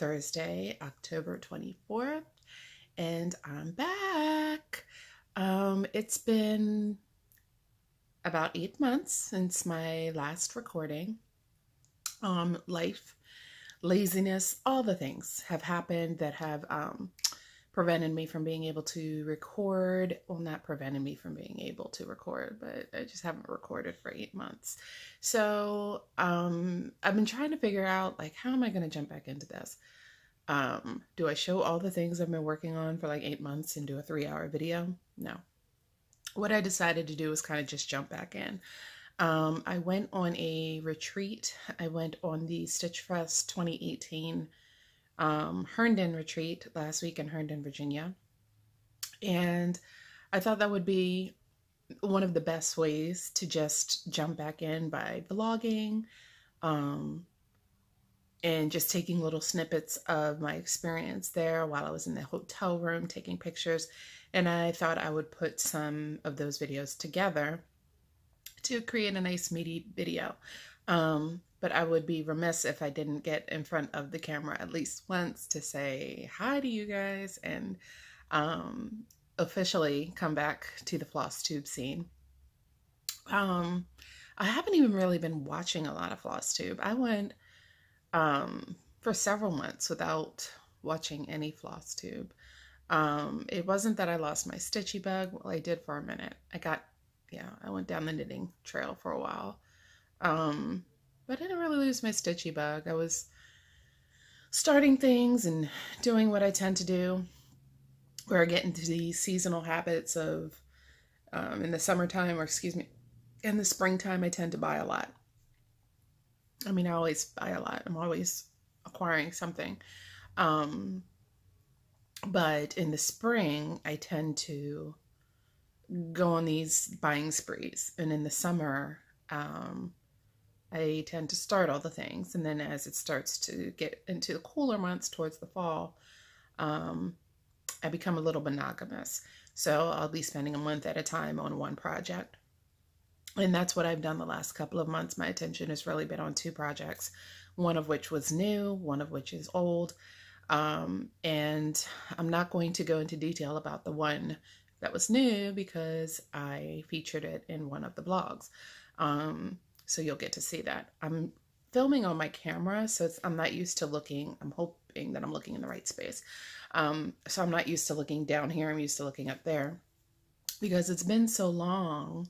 Thursday, October 24th, and I'm back. It's been about 8 months since my last recording. Life, laziness, all the things have happened that have prevented me from being able to record. Well, not prevented me from being able to record, but I just haven't recorded for 8 months. So I've been trying to figure out, like, how am I going to jump back into this? Do I show all the things I've been working on for like 8 months and do a 3-hour video? No. What I decided to do was kind of just jump back in. I went on a retreat. I went on the Stitch Fest 2018 Herndon retreat last week in Herndon, Virginia. And I thought that would be one of the best ways to just jump back in by vlogging, and just taking little snippets of my experience there while I was in the hotel room taking pictures. And I thought I would put some of those videos together to create a nice meaty video. But I would be remiss if I didn't get in front of the camera at least once to say hi to you guys and officially come back to the FLOSSTUBE scene. I haven't even really been watching a lot of FLOSSTUBE. I went for several months without watching any FLOSSTUBE. It wasn't that I lost my stitchy bug. Well, I did for a minute. I went down the knitting trail for a while. But I didn't really lose my stitchy bug. I was starting things and doing what I tend to do, where I get into the seasonal habits of, in the summertime, or excuse me, in the springtime, I tend to buy a lot. I mean, I always buy a lot. I'm always acquiring something. But in the spring, I tend to go on these buying sprees. And in the summer, I tend to start all the things. And then as it starts to get into the cooler months towards the fall, I become a little monogamous. So I'll be spending a month at a time on one project. And that's what I've done the last couple of months. My attention has really been on 2 projects, one of which was new, one of which is old. And I'm not going to go into detail about the one that was new because I featured it in one of the blogs. So you'll get to see that. I'm filming on my camera, so I'm not used to looking. I'm hoping that I'm looking in the right space. So I'm not used to looking down here. I'm used to looking up there because it's been so long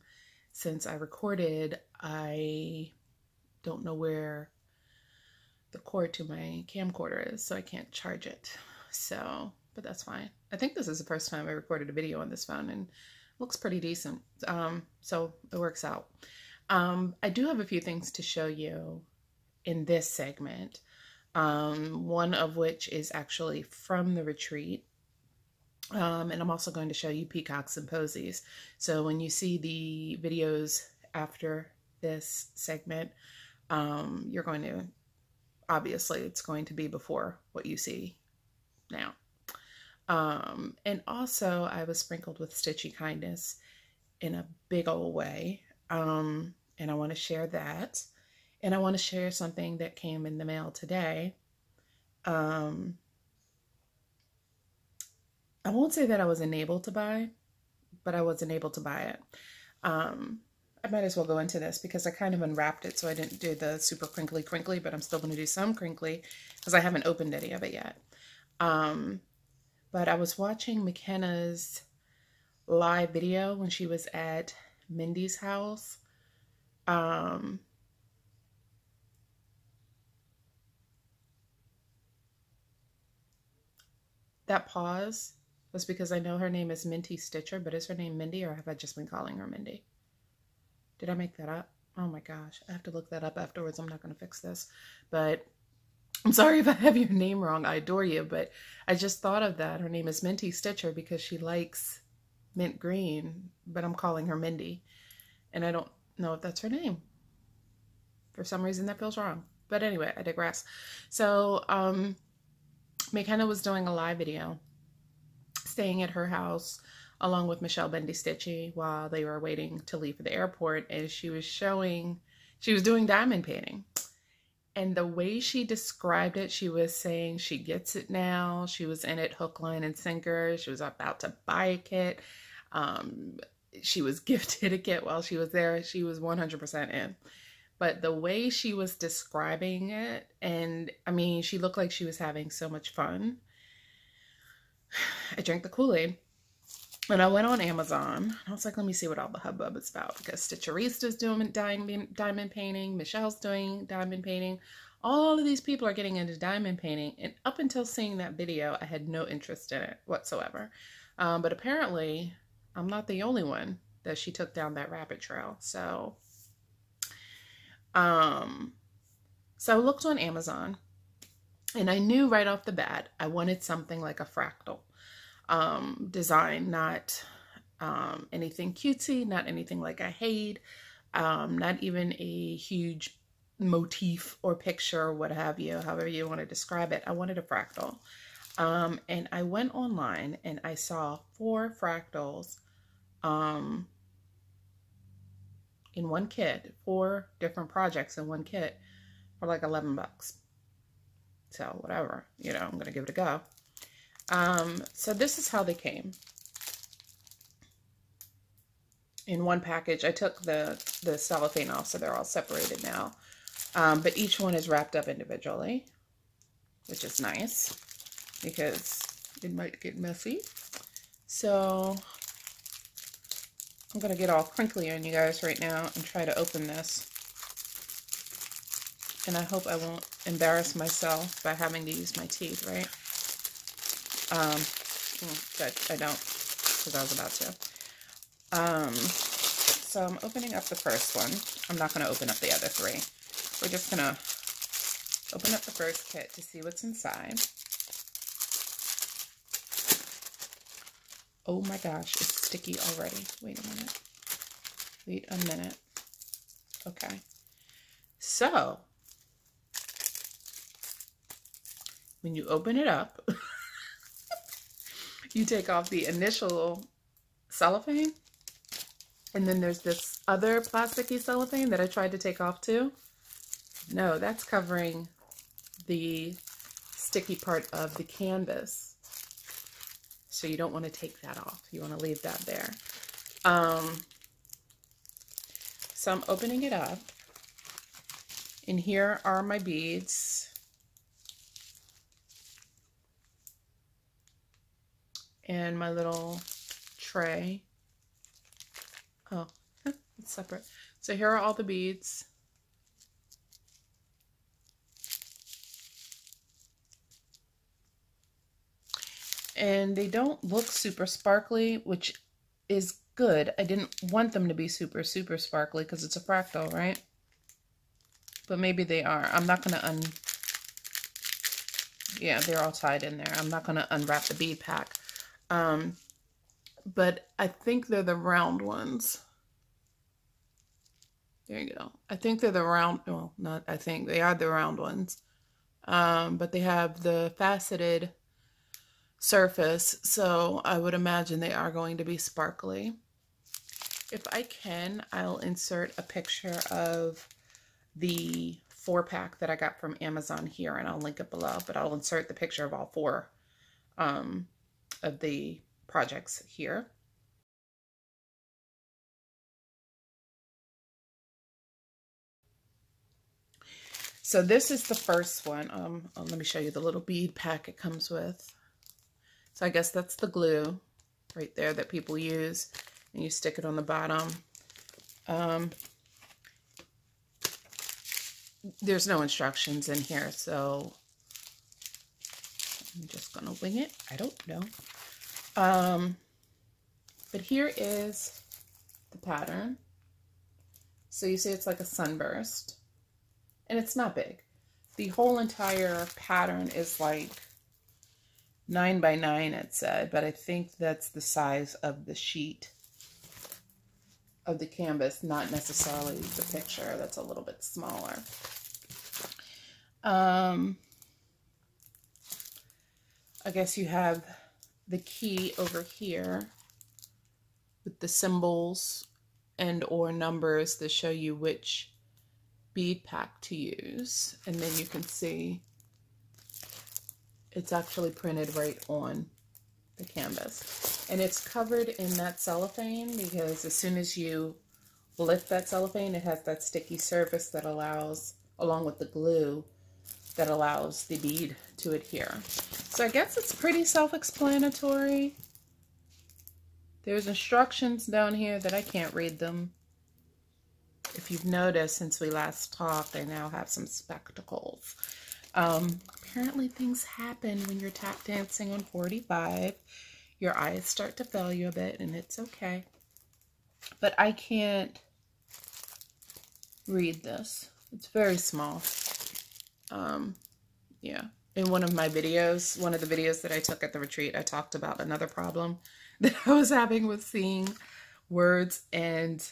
since I recorded. I don't know where the cord to my camcorder is, so I can't charge it. So, but that's fine. I think this is the first time I recorded a video on this phone, and it looks pretty decent. So it works out. I do have a few things to show you in this segment, one of which is actually from the retreat. And I'm also going to show you peacocks and posies. So when you see the videos after this segment, you're going to, obviously it's going to be before what you see now. And also I was sprinkled with stitchy kindness in a big old way. And I want to share that. And I want to share something that came in the mail today. I won't say that I was enabled to buy, but I wasn't able to buy it. I might as well go into this because I kind of unwrapped it, so I didn't do the super crinkly, but I'm still going to do some crinkly because I haven't opened any of it yet. But I was watching McKenna's live video when she was at Mindy's house. That pause was because I know her name is Minty Stitcher, but is her name Mindy, or have I just been calling her Mindy? Did I make that up? Oh my gosh, I have to look that up afterwards. I'm not going to fix this, but I'm sorry if I have your name wrong. I adore you, but I just thought of that. Her name is Minty Stitcher because she likes mint green, but I'm calling her Mindy, and I don't know if that's her name. For some reason that feels wrong, but anyway, I digress. So McKenna was doing a live video staying at her house along with Michelle Bendy Stitchy while they were waiting to leave for the airport, and she was doing diamond painting. And the way she described it, she was saying she gets it now. She was in it hook, line, and sinker. She was about to buy a kit. She was gifted a kit while she was there. She was 100% in. But the way she was describing it, and I mean, she looked like she was having so much fun. I drank the Kool-Aid. And I went on Amazon. I was like, let me see what all the hubbub is about. Because Stitcherista's doing diamond painting. Michelle's doing diamond painting. All of these people are getting into diamond painting. And up until seeing that video, I had no interest in it whatsoever. But apparently, I'm not the only one that she took down that rabbit trail. So I looked on Amazon. And I knew right off the bat, I wanted something like a fractal design, not anything cutesy, not anything like I hate, not even a huge motif or picture or what have you, however you want to describe it. I wanted a fractal. And I went online and I saw 4 fractals in one kit, 4 different projects in one kit for like 11 bucks. So whatever, you know, I'm going to give it a go. So this is how they came. In one package, I took the cellophane off, so they're all separated now. But each one is wrapped up individually, which is nice because it might get messy. So I'm going to get all crinkly on you guys right now and try to open this. And I hope I won't embarrass myself by having to use my teeth, right? But I don't, because I was about to. So I'm opening up the first one. I'm not going to open up the other 3. We're just going to open up the first kit to see what's inside. Oh my gosh, it's sticky already. Wait a minute. Wait a minute. Okay. So, when you open it up, you take off the initial cellophane, and then there's this other plasticky cellophane that I tried to take off too. No, that's covering the sticky part of the canvas. So you don't want to take that off. You want to leave that there. So I'm opening it up, and here are my beads. And my little tray. Oh, it's separate. So here are all the beads. And they don't look super sparkly, which is good. I didn't want them to be super sparkly because it's a fractal, right? But maybe they are. I'm not going to yeah, they're all tied in there. I'm not going to unwrap the bead pack. But I think they're the round ones. There you go. I think they're the round, well, not I think, they are the round ones. But they have the faceted surface, so I would imagine they are going to be sparkly. If I can, I'll insert a picture of the 4-pack that I got from Amazon here, and I'll link it below, but I'll insert the picture of all 4 of the projects here. So this is the first one. Let me show you the little bead pack it comes with. So I guess that's the glue right there that people use, and you stick it on the bottom. There's no instructions in here, so I'm just gonna wing it. I don't know. But here is the pattern. So you see it's like a sunburst, and it's not big. The whole entire pattern is like 9 by 9, it said, but I think that's the size of the sheet of the canvas, not necessarily the picture. That's a little bit smaller. I guess you have the key over here with the symbols and or numbers that show you which bead pack to use. And then you can see it's actually printed right on the canvas. And it's covered in that cellophane because as soon as you lift that cellophane, it has that sticky surface that allows, along with the glue, that allows the bead to adhere. So I guess it's pretty self-explanatory. There's instructions down here that I can't read them. If you've noticed since we last talked, I now have some spectacles. Apparently things happen when you're tap dancing on 45. Your eyes start to fail you a bit, and it's okay. But I can't read this. It's very small. Yeah. In one of my videos, one of the videos that I took at the retreat, I talked about another problem that I was having with seeing words, and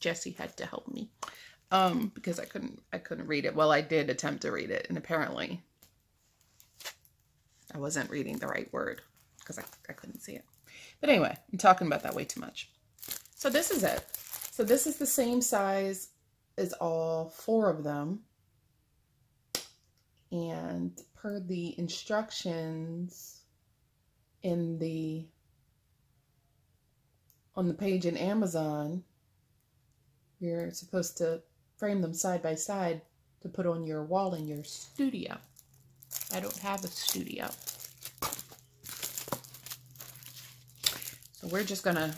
Jessie had to help me because I couldn't read it. Well, I did attempt to read it, and apparently I wasn't reading the right word because I couldn't see it. But anyway, I'm talking about that way too much. So this is it. So this is the same size as all 4 of them. And per the instructions on the page in Amazon, you're supposed to frame them side by side to put on your wall in your studio. I don't have a studio. So we're gonna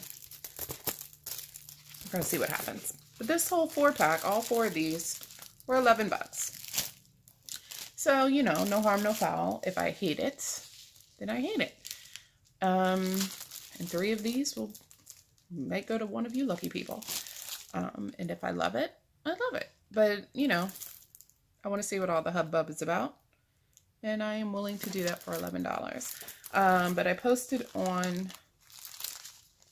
see what happens. But this whole 4-pack, all 4 of these, were 11 bucks. So, you know, no harm, no foul. If I hate it, then I hate it. And 3 of these might go to one of you lucky people. And if I love it, I love it. But, you know, I want to see what all the hubbub is about. And I am willing to do that for $11. But I posted on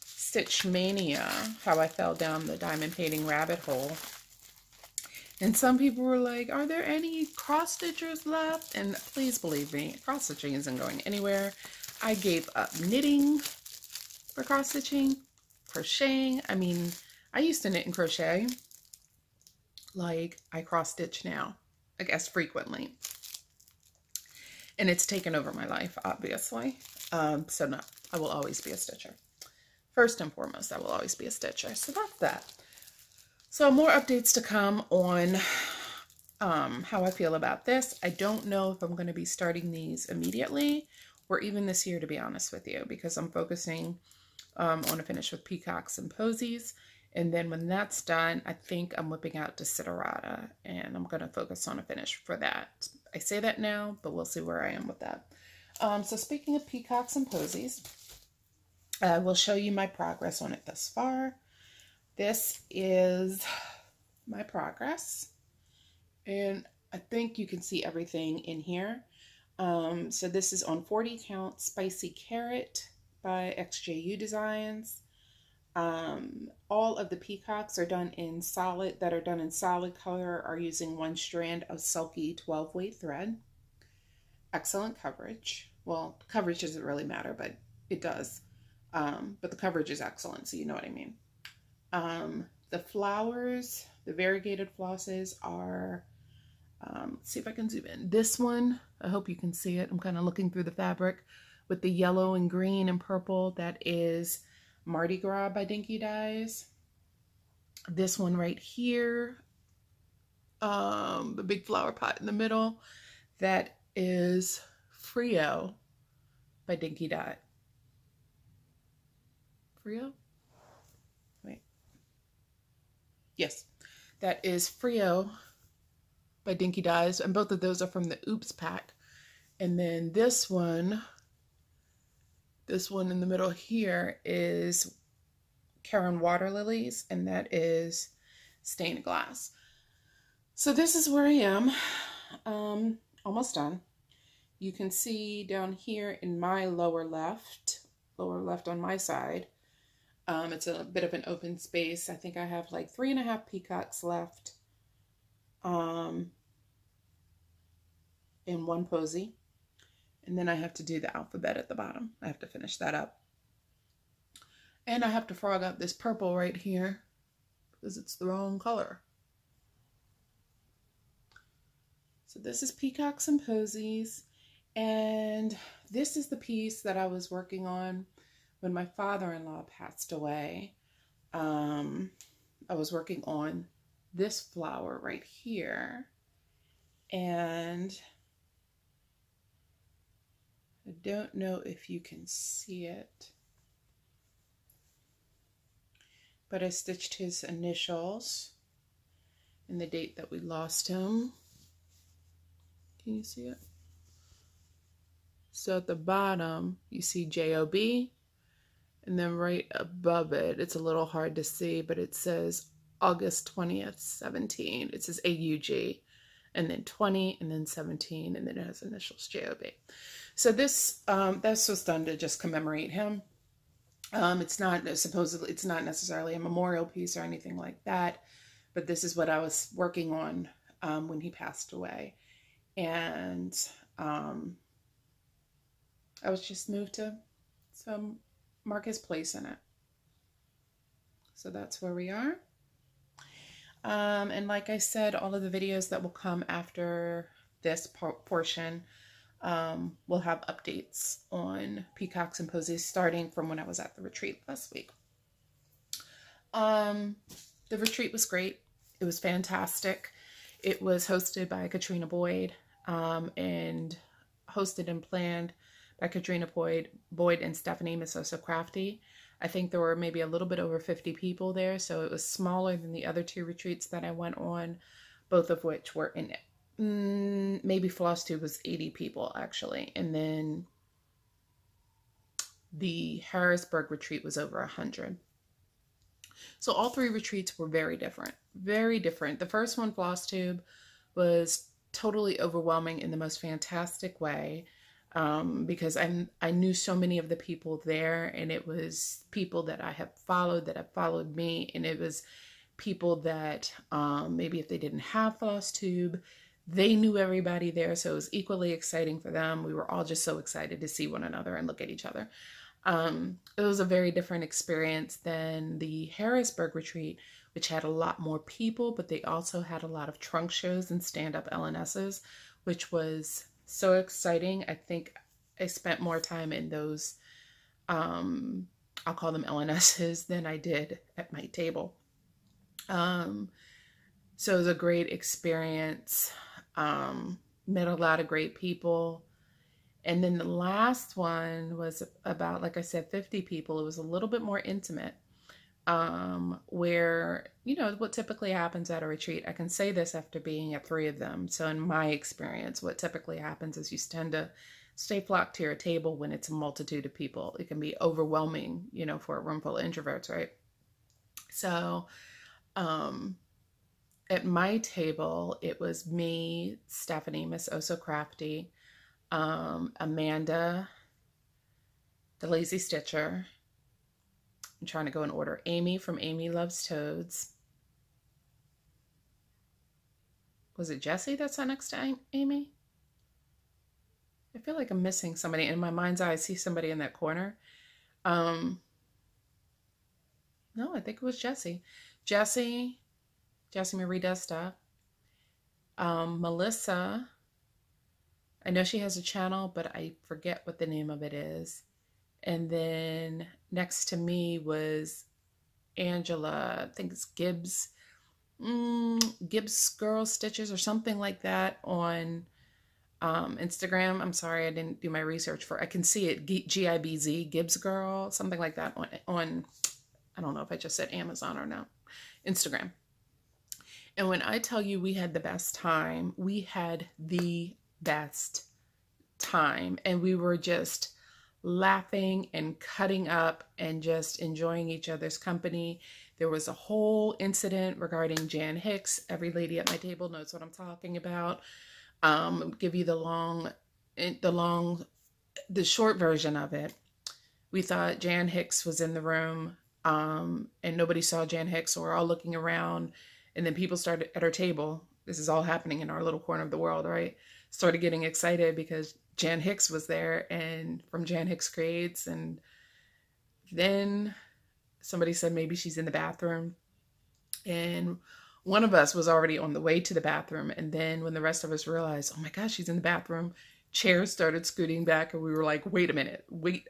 Stitch Mania how I fell down the diamond painting rabbit hole. And some people were like, are there any cross stitchers left? And please believe me, cross stitching isn't going anywhere. I gave up knitting for cross stitching, crocheting. I mean, I used to knit and crochet. Like, I cross stitch now, I guess frequently. And it's taken over my life, obviously. So no, I will always be a stitcher. First and foremost, I will always be a stitcher. So that's that. So more updates to come on how I feel about this. I don't know if I'm going to be starting these immediately or even this year, to be honest with you, because I'm focusing on a finish with Peacocks and Posies. And then when that's done, I think I'm whipping out Desiderata, and I'm going to focus on a finish for that. I say that now, but we'll see where I am with that. So speaking of Peacocks and Posies, I will show you my progress on it thus far. This is my progress, and I think you can see everything in here. So this is on 40 count Spicy Carrot by XJU Designs. All of the peacocks are done in solid, color, are using 1 strand of silky 12-weight thread. Excellent coverage. Well, coverage doesn't really matter, but it does. But the coverage is excellent, so you know what I mean. The flowers, the variegated flosses are, let's see if I can zoom in. This one, I hope you can see it. I'm kind of looking through the fabric with the yellow and green and purple. That is Mardi Gras by Dinky Dyes. This one right here, the big flower pot in the middle, that is Frio by Dinky Dye. Frio? Wait. Yes, that is Frio by Dinky Dyes, and both of those are from the Oops pack. And then this one in the middle here is Karen Water Lilies, and that is Stained Glass. So this is where I am, almost done. You can see down here in my lower left on my side, it's a bit of an open space. I think I have like 3.5 peacocks left in 1 posy. And then I have to do the alphabet at the bottom. I have to finish that up. And I have to frog up this purple right here because it's the wrong color. So this is Peacocks and Posies, and this is the piece that I was working on when my father-in-law passed away. I was working on this flower right here, and I don't know if you can see it, but I stitched his initials and the date that we lost him. Can you see it? So at the bottom, you see J-O-B, and then right above it, it's a little hard to see, but it says August 20th, 17. It says A-U-G, and then 20, and then 17, and then it has initials J-O-B. So this was done to just commemorate him. It's not necessarily a memorial piece or anything like that, but this is what I was working on when he passed away. And I was just moved to mark his place in it. So that's where we are. And like I said, all of the videos that will come after this portion will have updates on Peacocks and Posies starting from when I was at the retreat last week. The retreat was great. It was fantastic. It was hosted by Katrina Boyd, and hosted and planned by Katrina Boyd and Stephanie Missoso Crafty. I think there were maybe a little bit over 50 people there, so it was smaller than the other two retreats that I went on, both of which were in maybe FLOSSTUBE was 80 people actually, and then the Harrisburg retreat was over 100. So all three retreats were very different, very different. The first one, FLOSSTUBE, was totally overwhelming in the most fantastic way, because I knew so many of the people there, and it was people that I have followed, that have followed me, and it was people that maybe if they didn't have FLOSSTUBE, they knew everybody there, so it was equally exciting for them. We were all just so excited to see one another and look at each other. It was a very different experience than the Harrisburg retreat, which had a lot more people, but they also had a lot of trunk shows and stand-up LNSs, which was so exciting. I think I spent more time in those, I'll call them LNSs, than I did at my table. So it was a great experience. Met a lot of great people. And then the last one was about, like I said, 50 people. It was a little bit more intimate, where, you know, what typically happens at a retreat. I can say this after being at 3 of them. So in my experience, what typically happens is you tend to stay flocked to your table when it's a multitude of people. It can be overwhelming, you know, for a room full of introverts, right? So at my table, it was me, Stephanie, Missoso Crafty, Amanda, the Lazy Stitcher. I'm trying to go in order. Amy from Amy Loves Toads. Was it Jessie that sat next to Amy? I feel like I'm missing somebody. In my mind's eye, I see somebody in that corner. No, I think it was Jessie. Jessie Marie Desta. Melissa. I know she has a channel, but I forget what the name of it is. And then next to me was Angela, I think it's Gibbs Girl Stitches or something like that on Instagram. I'm sorry, I didn't do my research for, I can see it, G-I-B-Z, Gibbs Girl, something like that on, I don't know if I just said Amazon or no, Instagram. And when I tell you we had the best time, we had the best time, and we were just laughing and cutting up and just enjoying each other's company. There was a whole incident regarding Jan Hicks. Every lady at my table knows what I'm talking about. Give you the short version of it. We thought Jan Hicks was in the room, and nobody saw Jan Hicks, so we're all looking around, and then people started at our table. This is all happening in our little corner of the world, right? Started getting excited because Jan Hicks was there, and from Jan Hicks Creates, and then somebody said maybe she's in the bathroom, and one of us was already on the way to the bathroom. And then when the rest of us realized, oh my gosh, she's in the bathroom, chairs started scooting back. And we were like, wait a minute. We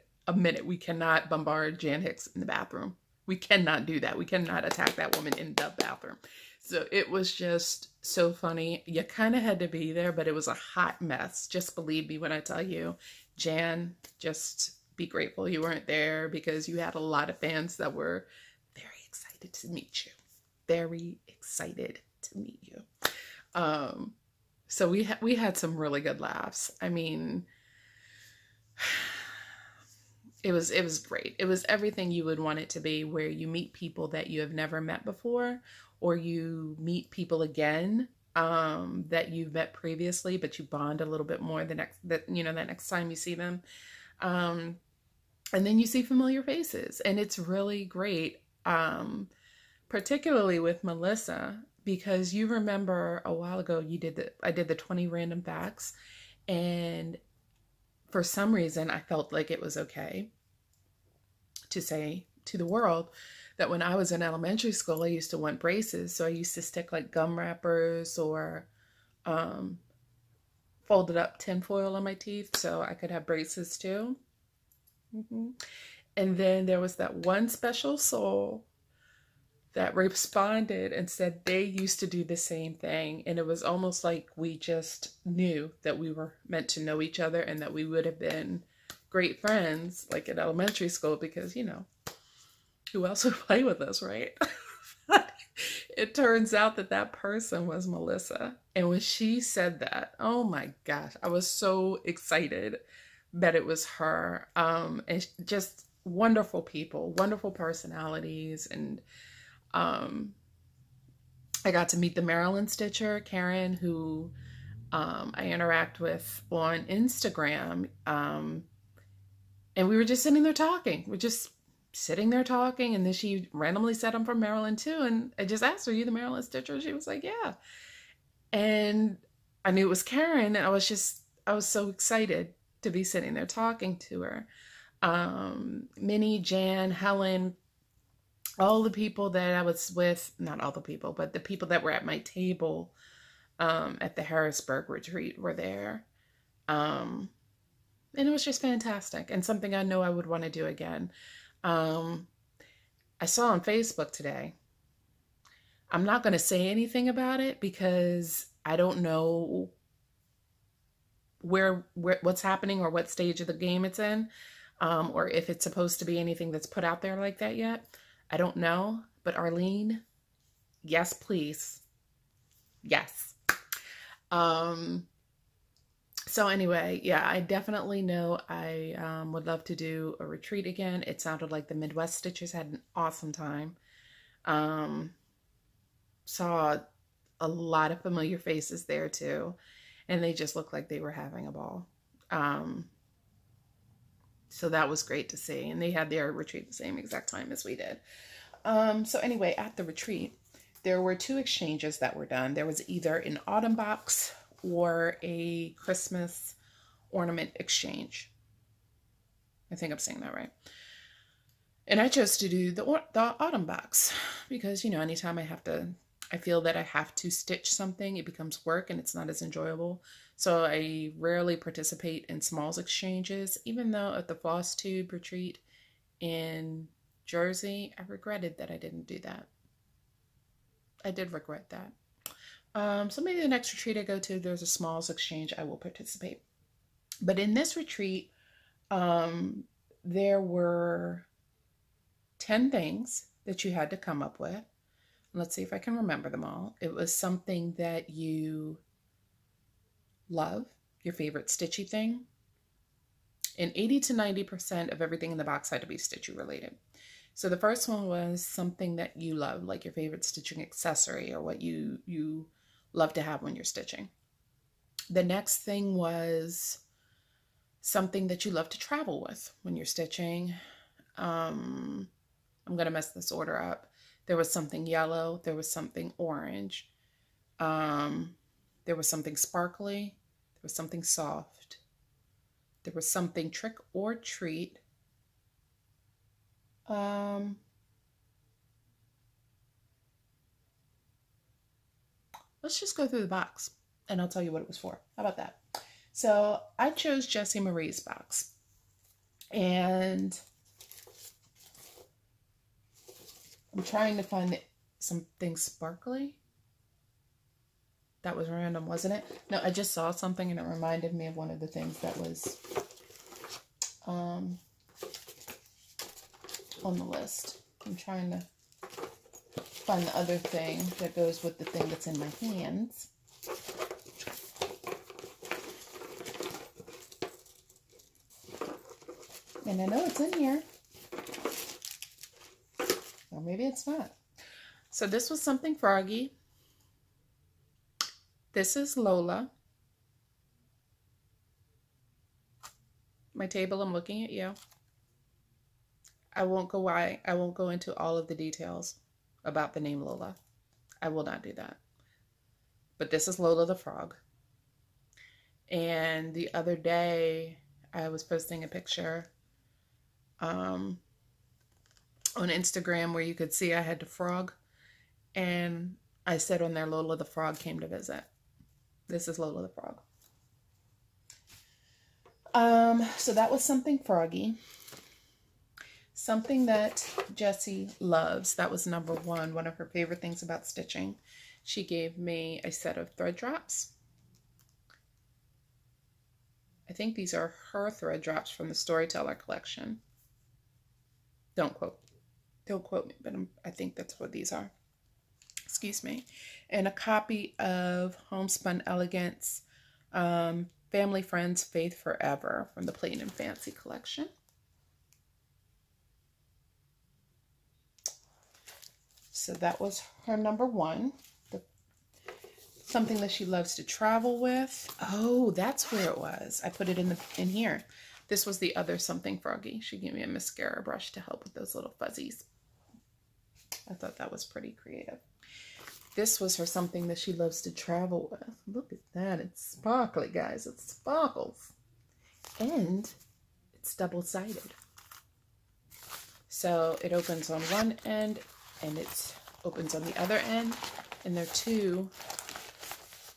cannot bombard Jan Hicks in the bathroom. We cannot do that. We cannot attack that woman in the bathroom. So it was just so funny. You kind of had to be there, but it was a hot mess. Just believe me when I tell you, Jan, just be grateful you weren't there, because you had a lot of fans that were very excited to meet you. Very excited to meet you. So we had some really good laughs. I mean, it was great. It was everything you would want it to be, where you meet people that you have never met before, or you meet people again that you've met previously, but you bond a little bit more that next time you see them. And then you see familiar faces, and it's really great. Particularly with Melissa, because you remember a while ago I did the 20 random facts, and for some reason I felt like it was okay to say to the world that when I was in elementary school, I used to want braces. So I used to stick like gum wrappers or folded up tinfoil on my teeth so I could have braces too. And then there was that one special soul that responded and said they used to do the same thing. And it was almost like we just knew that we were meant to know each other, and that we would have been great friends like in elementary school, because, you know, who else would play with us, right? It turns out that that person was Melissa. And when she said that, oh my gosh, I was so excited that it was her. And just wonderful people, wonderful personalities. And I got to meet the Maryland Stitcher, Karen, who I interact with on Instagram. And we were just sitting there talking. We're just sitting there talking. And then she randomly said, I'm from Maryland too. And I just asked her, are you the Maryland Stitcher? She was like, yeah. And I knew it was Karen. And I was so excited to be sitting there talking to her. Minnie, Jan, Helen, all the people that I was with, not all the people, but the people that were at my table at the Harrisburg retreat were there. And it was just fantastic, and something I know I would want to do again. I saw on Facebook today, I'm not going to say anything about it because I don't know where what's happening or what stage of the game it's in, or if it's supposed to be anything that's put out there like that yet. I don't know, but Arlene, yes, please. Yes. So anyway, yeah, I definitely know I would love to do a retreat again. It sounded like the Midwest Stitchers had an awesome time. Saw a lot of familiar faces there too, and they just looked like they were having a ball. So that was great to see. And they had their retreat the same exact time as we did. So anyway, at the retreat, there were 2 exchanges that were done. There was either an autumn box or a Christmas ornament exchange. I think I'm saying that right. And I chose to do the autumn box because, you know, anytime I feel that I have to stitch something, it becomes work and it's not as enjoyable. So I rarely participate in smalls exchanges, even though at the FLOSSTUBE retreat in Jersey, I regretted that I didn't do that. I did regret that. So maybe the next retreat I go to, there's a smalls exchange, I will participate. But in this retreat, there were 10 things that you had to come up with. Let's see if I can remember them all. It was something that you love, your favorite stitchy thing. And 80 to 90% of everything in the box had to be stitchy related. So the first one was something that you love, like your favorite stitching accessory or what you love to have when you're stitching. The next thing was something that you love to travel with when you're stitching. I'm going to mess this order up. There was something yellow. There was something orange. There was something sparkly. There was something soft. There was something trick or treat. let's just go through the box and I'll tell you what it was for. How about that? So I chose Jessie Marie's box, and I'm trying to find something sparkly. That was random, wasn't it? No, I just saw something and it reminded me of one of the things that was on the list. I'm trying to find the other thing that goes with the thing that's in my hands. And I know it's in here. Or maybe it's not. So this was something froggy. This is Lola. My table, I'm looking at you. I won't go into all of the details about the name Lola. I will not do that. But this is Lola the frog. And the other day I was posting a picture on Instagram where you could see I had the frog, and I said on there, Lola the frog came to visit. This is Lola the frog. So that was something froggy. Something that Jessie loves. That was number one of her favorite things about stitching. She gave me a set of thread drops. I think these are her thread drops from the Storyteller collection. Don't quote me, but I think that's what these are. Excuse me. And a copy of Homespun Elegance, Family Friends Faith Forever from the Plain and Fancy collection. So that was her number one. Something that she loves to travel with. Oh, that's where it was. I put it in here. This was the other something froggy. She gave me a mascara brush to help with those little fuzzies. I thought that was pretty creative. This was her something that she loves to travel with. Look at that. It's sparkly, guys. It sparkles. And it's double-sided. So it opens on one end and it opens on the other end. And they're two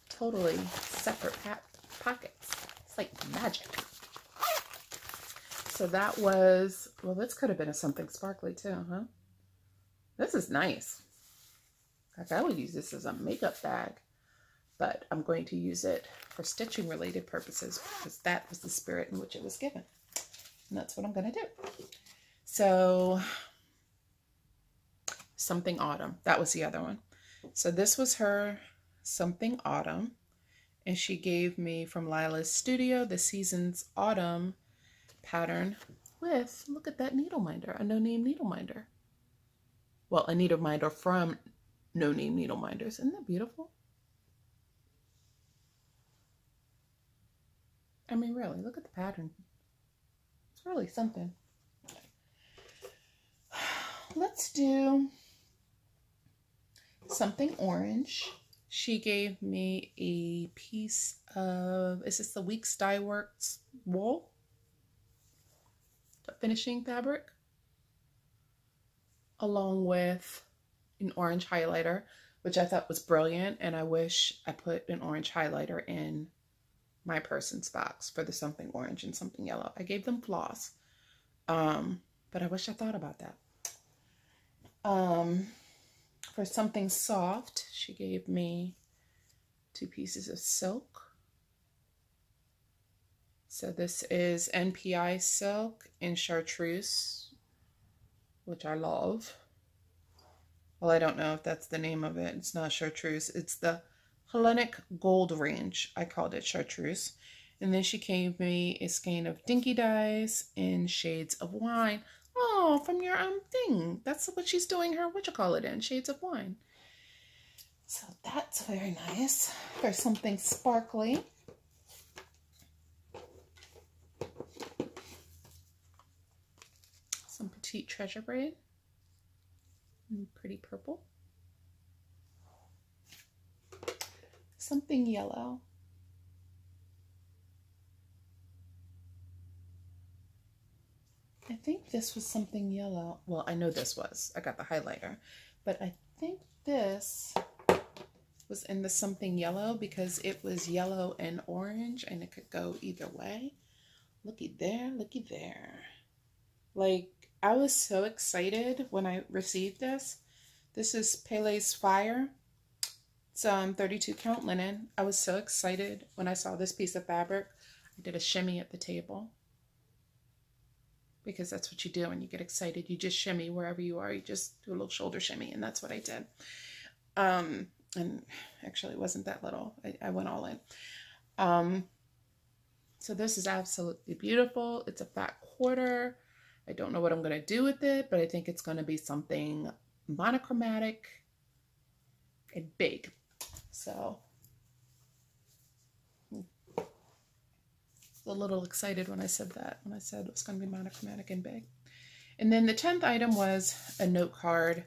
totally separate pockets. It's like magic. So that was, well, this could have been something sparkly too, huh? This is nice. Like, I would use this as a makeup bag, but I'm going to use it for stitching related purposes because that was the spirit in which it was given. And that's what I'm going to do. So something autumn. That was the other one. So this was her something autumn. And she gave me from Lila's Studio the Seasons Autumn pattern with, look at that needle minder, a no-name needle minder. Well, a needle minder from no-name needle minders. Isn't that beautiful? I mean, really, look at the pattern. It's really something. Let's do something orange. She gave me a piece of, is this the Weeks Dye Works wool? Finishing fabric, along with an orange highlighter, which I thought was brilliant, and I wish I put an orange highlighter in my person's box for the something orange and something yellow. I gave them floss, but I wish I thought about that. For something soft, she gave me 2 pieces of silk. So this is NPI silk in chartreuse, which I love. Well, I don't know if that's the name of it. It's not chartreuse. It's the Hellenic Gold range. I called it chartreuse. And then she gave me a skein of dinky dyes in shades of wine. Oh, from your thing. That's what she's doing her, in, shades of wine. So that's very nice for something sparkly. Some petite treasure braid, pretty purple, something yellow, I think this was something yellow. Well, I know this was, I got the highlighter, but I think this was in the something yellow because it was yellow and orange and it could go either way. Looky there, looky there. Like, I was so excited when I received this. This is Pele's Fire. It's 32 count linen. I was so excited when I saw this piece of fabric. I did a shimmy at the table. Because that's what you do when you get excited. You just shimmy wherever you are. You just do a little shoulder shimmy, and that's what I did. And actually it wasn't that little. I went all in. So this is absolutely beautiful. It's a fat quarter. I don't know what I'm going to do with it, but I think it's going to be something monochromatic and big. So a little excited when I said that, when I said it was going to be monochromatic and big. And then the 10th item was a note card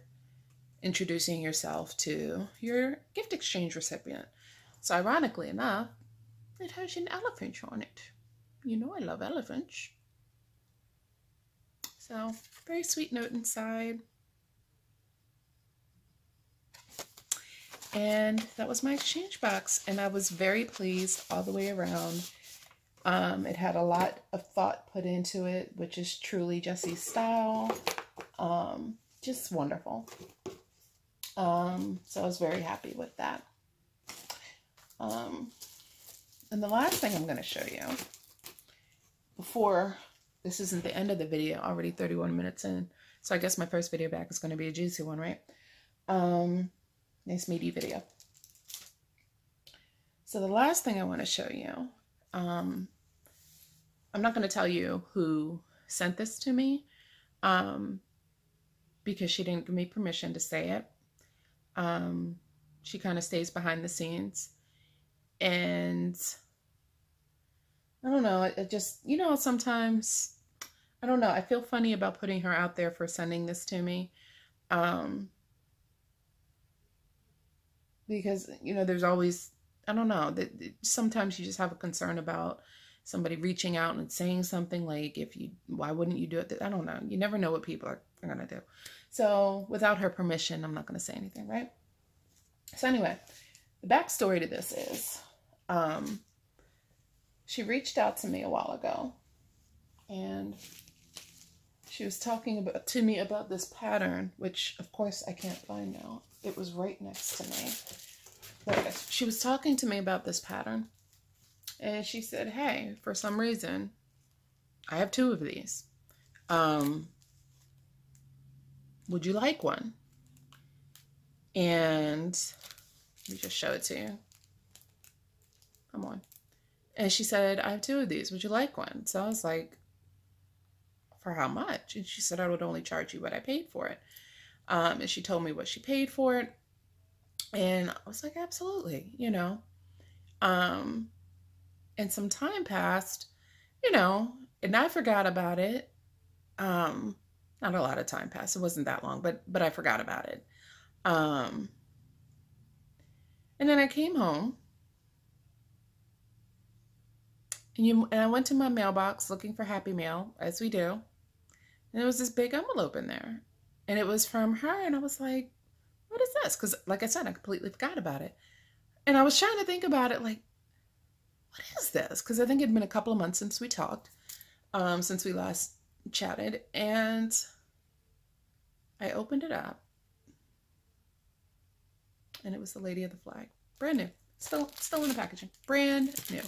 introducing yourself to your gift exchange recipient. So ironically enough, it has an elephant on it. You know I love elephants. So very sweet note inside. And that was my exchange box, and I was very pleased all the way around. It had a lot of thought put into it, which is truly Jessie's style. Just wonderful. So I was very happy with that. And the last thing I'm going to show you before, this isn't the end of the video, already 31 minutes in. So I guess my first video back is going to be a juicy one, right? Nice meaty video. So the last thing I want to show you, I'm not going to tell you who sent this to me, because she didn't give me permission to say it. She kind of stays behind the scenes, and I don't know, it just, you know, sometimes, I don't know, I feel funny about putting her out there for sending this to me, because, you know, there's always, I don't know, that sometimes you just have a concern about somebody reaching out and saying something like, why wouldn't you do it? I don't know. You never know what people are going to do. So without her permission, I'm not going to say anything, right? So anyway, the backstory to this is, she reached out to me a while ago, and she was talking to me about this pattern, which of course I can't find now. It was right next to me. There it is. She was talking to me about this pattern, and she said, hey, for some reason, I have 2 of these. Would you like one? And let me just show it to you. Come on. And she said, I have 2 of these. Would you like one? So I was like, for how much? And she said, I would only charge you what I paid for it. And she told me what she paid for it. And I was like, absolutely, you know. And some time passed, you know, and I forgot about it. Not a lot of time passed. It wasn't that long, but I forgot about it. And then I came home, and I went to my mailbox looking for Happy Mail, as we do. And there was this big envelope in there, and it was from her. And I was like, what is this? Because like I said, I completely forgot about it. And I was trying to think about it, like, what is this? Because I think it had been a couple of months since we talked, since we last chatted. And I opened it up, and it was the Lady of the Flag. Brand new. Still in the packaging. Brand new.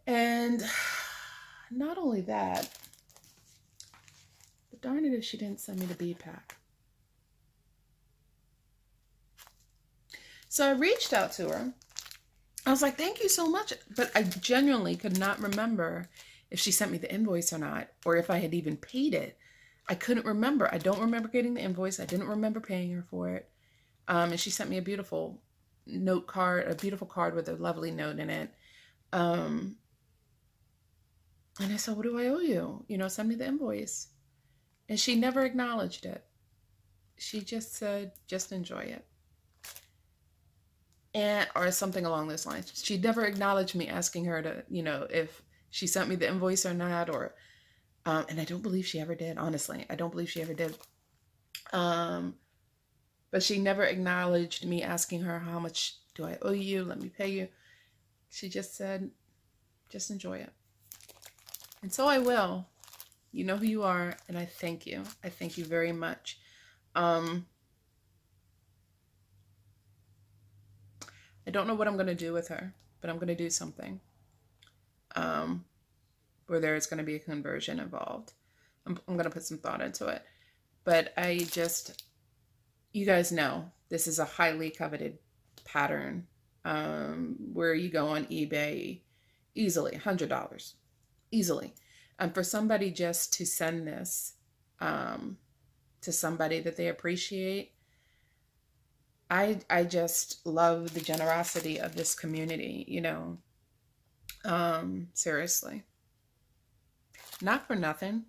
And not only that, but darn it if she didn't send me the bead pack. So I reached out to her. I was like, thank you so much. But I genuinely could not remember if she sent me the invoice or not, or if I had even paid it. I couldn't remember. I don't remember getting the invoice. I didn't remember paying her for it. And she sent me a beautiful note card, a beautiful card with a lovely note in it. And I said, what do I owe you? You know, send me the invoice. And she never acknowledged it. She just said, just enjoy it. Or something along those lines. She never acknowledged me asking her to, you know, if she sent me the invoice or not, or, and I don't believe she ever did, honestly. I don't believe she ever did. But she never acknowledged me asking her, how much do I owe you? Let me pay you. She just said, just enjoy it. And so I will. You know who you are, and I thank you. I thank you very much. I don't know what I'm going to do with her, but I'm going to do something where there is going to be a conversion involved. I'm going to put some thought into it. But I just, you guys know, this is a highly coveted pattern where you go on eBay easily, $100, easily. And for somebody just to send this to somebody that they appreciate, I just love the generosity of this community, you know. Seriously. Not for nothing.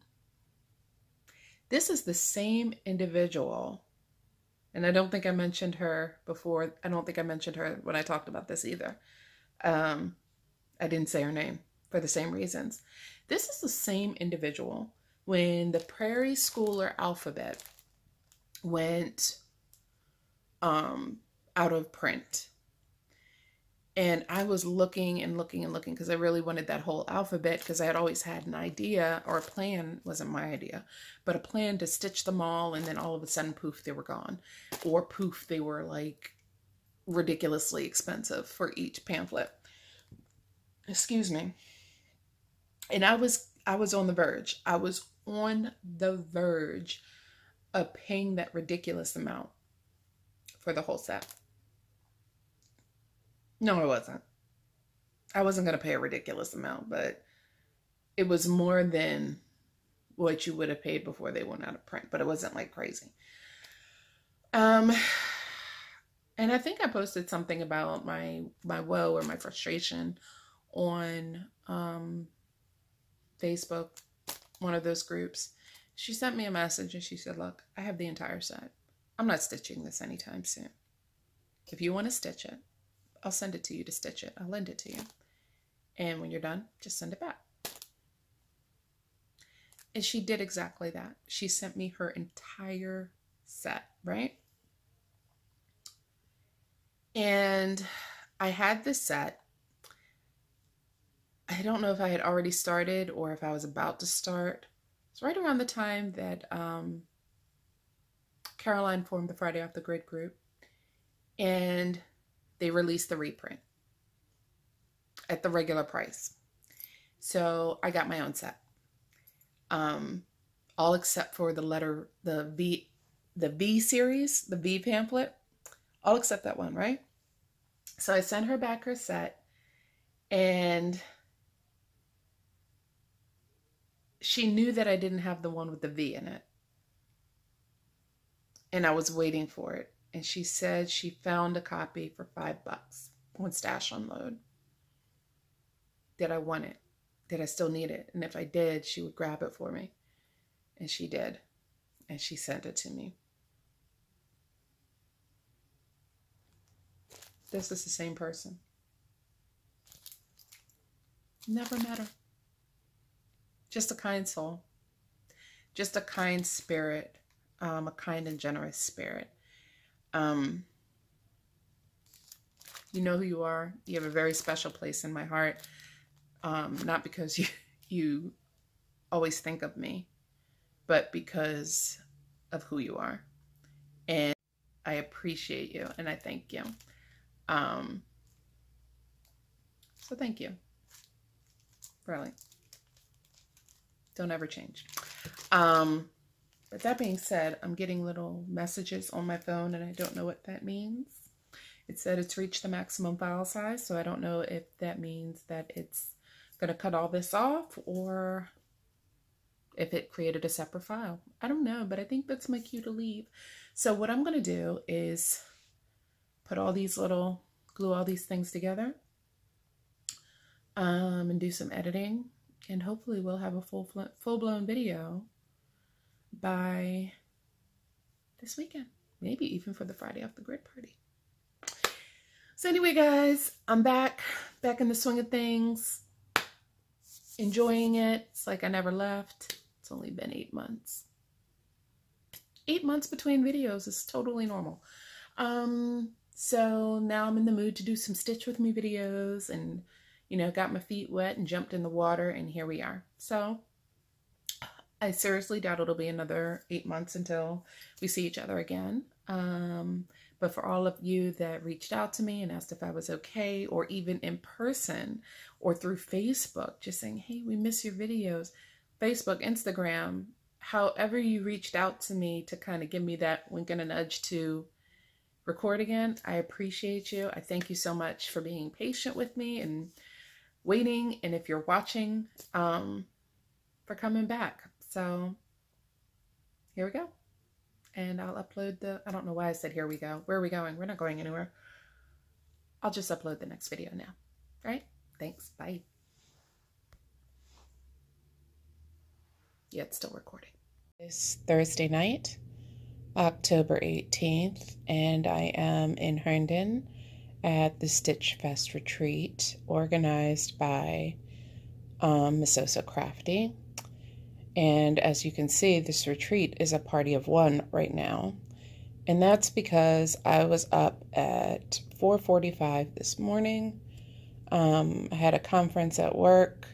This is the same individual, and I don't think I mentioned her before. I don't think I mentioned her when I talked about this either. I didn't say her name for the same reasons. This is the same individual when the Prairie Schooler alphabet went out of print. And I was looking and looking and looking because I really wanted that whole alphabet, because I had always had an idea, or a plan, wasn't my idea, but a plan to stitch them all, and then all of a sudden, poof, they were gone. Or poof, they were like ridiculously expensive for each pamphlet. Excuse me. And I was on the verge. I was on the verge of paying that ridiculous amount for the whole set. No, I wasn't. I wasn't going to pay a ridiculous amount, but it was more than what you would have paid before they went out of print, but it wasn't like crazy. And I think I posted something about my woe or my frustration on Facebook, one of those groups. She sent me a message and she said, look, I have the entire set. I'm not stitching this anytime soon. If you want to stitch it, I'll send it to you to stitch it. I'll lend it to you. And when you're done, just send it back. And she did exactly that. She sent me her entire set, right? And I had this set. I don't know if I had already started or if I was about to start. It's right around the time that Caroline formed the Friday Off the Grid group. And they released the reprint at the regular price. So I got my own set. All except for the V series, the V pamphlet. All except that one, right? So I sent her back her set, and she knew that I didn't have the one with the V in it. And I was waiting for it. And she said she found a copy for $5 on Stash Unload. Did I want it? Did I still need it? And if I did, she would grab it for me. And she did. And she sent it to me. This is the same person. Never met her. Just a kind soul. Just a kind spirit. A kind and generous spirit. You know who you are. You have a very special place in my heart. Not because you always think of me, but because of who you are. And I appreciate you and I thank you. So thank you. Really. Don't ever change. But that being said, I'm getting little messages on my phone and I don't know what that means. It said it's reached the maximum file size, so I don't know if that means that it's going to cut all this off or if it created a separate file. I don't know, but I think that's my cue to leave. So what I'm going to do is put all these glue all these things together and do some editing, and hopefully we'll have a full-blown video by this weekend, maybe even for the Friday Off the Grid party. So anyway, guys, I'm back in the swing of things, enjoying it. It's like I never left. It's only been 8 months. 8 months between videos is totally normal. So now I'm in the mood to do some stitch with me videos, and, you know, got my feet wet and jumped in the water, and here we are. So I seriously doubt it'll be another 8 months until we see each other again. But for all of you that reached out to me and asked if I was okay, or even in person or through Facebook, just saying, hey, we miss your videos, Facebook, Instagram, however you reached out to me to kind of give me that wink and a nudge to record again, I appreciate you. I thank you so much for being patient with me and waiting. And if you're watching, for coming back. So here we go. And I'll upload I don't know why I said here we go. Where are we going? We're not going anywhere. I'll just upload the next video now. All right? Thanks. Bye. Yeah, it's still recording. It's Thursday night, October 18th, and I am in Herndon at the Stitch Fest retreat organized by Miss Osa Crafty. And as you can see, this retreat is a party of one right now. And that's because I was up at 4:45 this morning. I had a conference at work,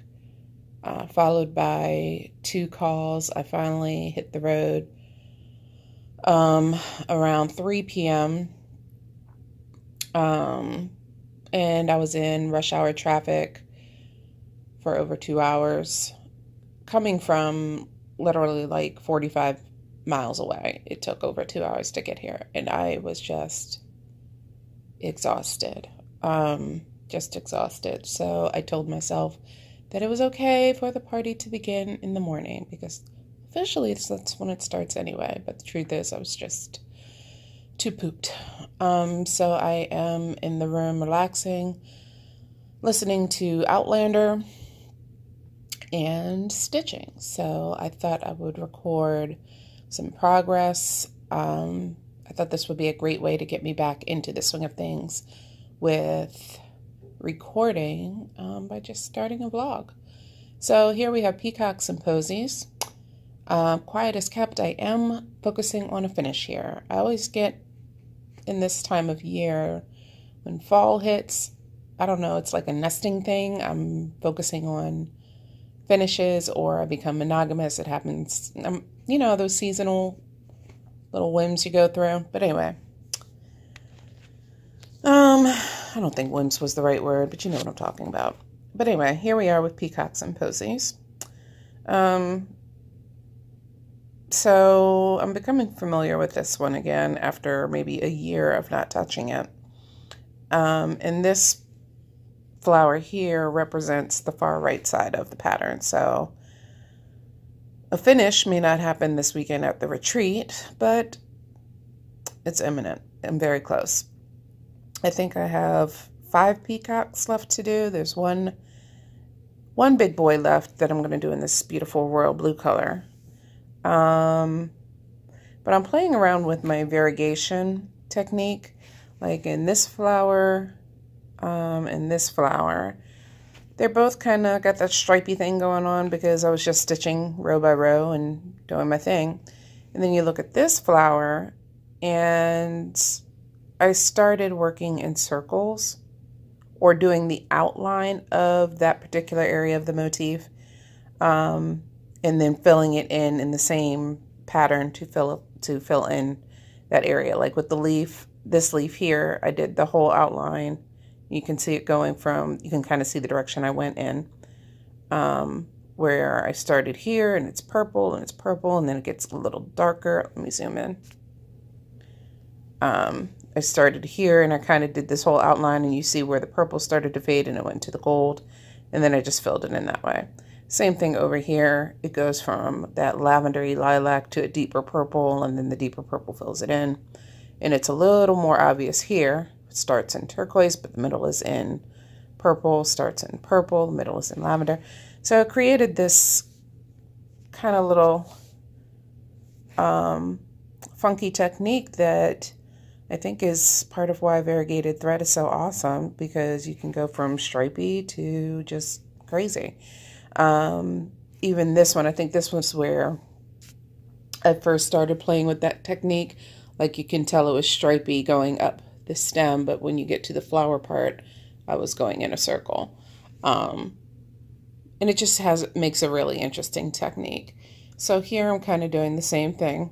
followed by 2 calls. I finally hit the road around 3 p.m. And I was in rush hour traffic for over 2 hours. Coming from literally like 45 miles away. It took over 2 hours to get here, and I was just exhausted. Just exhausted. So I told myself that it was okay for the party to begin in the morning, because officially that's when it starts anyway. But the truth is, I was just too pooped. So I am in the room relaxing, listening to Outlander and stitching. So I thought I would record some progress. I thought this would be a great way to get me back into the swing of things with recording by just starting a vlog. So here we have Peacocks and Posies. Quiet as kept. I am focusing on a finish here. I always get in this time of year when fall hits, I don't know, it's like a nesting thing. I'm focusing on finishes, or I become monogamous. It happens, you know, those seasonal little whims you go through. But anyway, I don't think whims was the right word, but you know what I'm talking about. But anyway, here we are with Peacocks and Posies. So I'm becoming familiar with this one again after maybe a year of not touching it. And this flower here represents the far right side of the pattern. So a finish may not happen this weekend at the retreat, but it's imminent. I'm very close. I think I have 5 peacocks left to do. There's one big boy left that I'm going to do in this beautiful royal blue color. But I'm playing around with my variegation technique, like in this flower, and this flower. They're both kind of got that stripy thing going on because I was just stitching row by row and doing my thing. And then you look at this flower, and I started working in circles or doing the outline of that particular area of the motif, and then filling it in the same pattern to fill in that area. Like with the leaf, this leaf here, I did the whole outline. You can see it going from, you can kind of see the direction I went in, where I started here, and it's purple, and then it gets a little darker. Let me zoom in. I started here, and I kind of did this whole outline, and you see where the purple started to fade, and it went to the gold, and then I just filled it in that way. Same thing over here. It goes from that lavendery lilac to a deeper purple, and then the deeper purple fills it in. And it's a little more obvious here. It starts in turquoise, but the middle is in purple, starts in purple, the middle is in lavender. So I created this kind of little funky technique that I think is part of why variegated thread is so awesome, because you can go from stripy to just crazy. Even this one, I think this was where I first started playing with that technique. Like you can tell it was stripy going up the stem, but when you get to the flower part, I was going in a circle. And it just makes a really interesting technique. So here I'm kind of doing the same thing,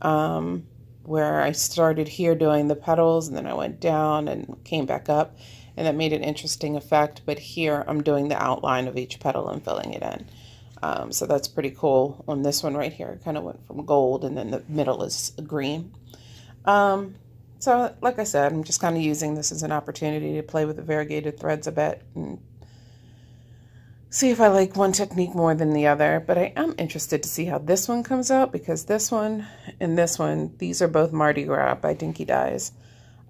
where I started here doing the petals and then I went down and came back up, and that made an interesting effect. But here I'm doing the outline of each petal and filling it in. So that's pretty cool. On this one right here, it kind of went from gold and then the middle is green. So like I said, I'm just kind of using this as an opportunity to play with the variegated threads a bit and see if I like one technique more than the other. But I am interested to see how this one comes out, because this one and this one, these are both Mardi Gras by Dinky Dyes.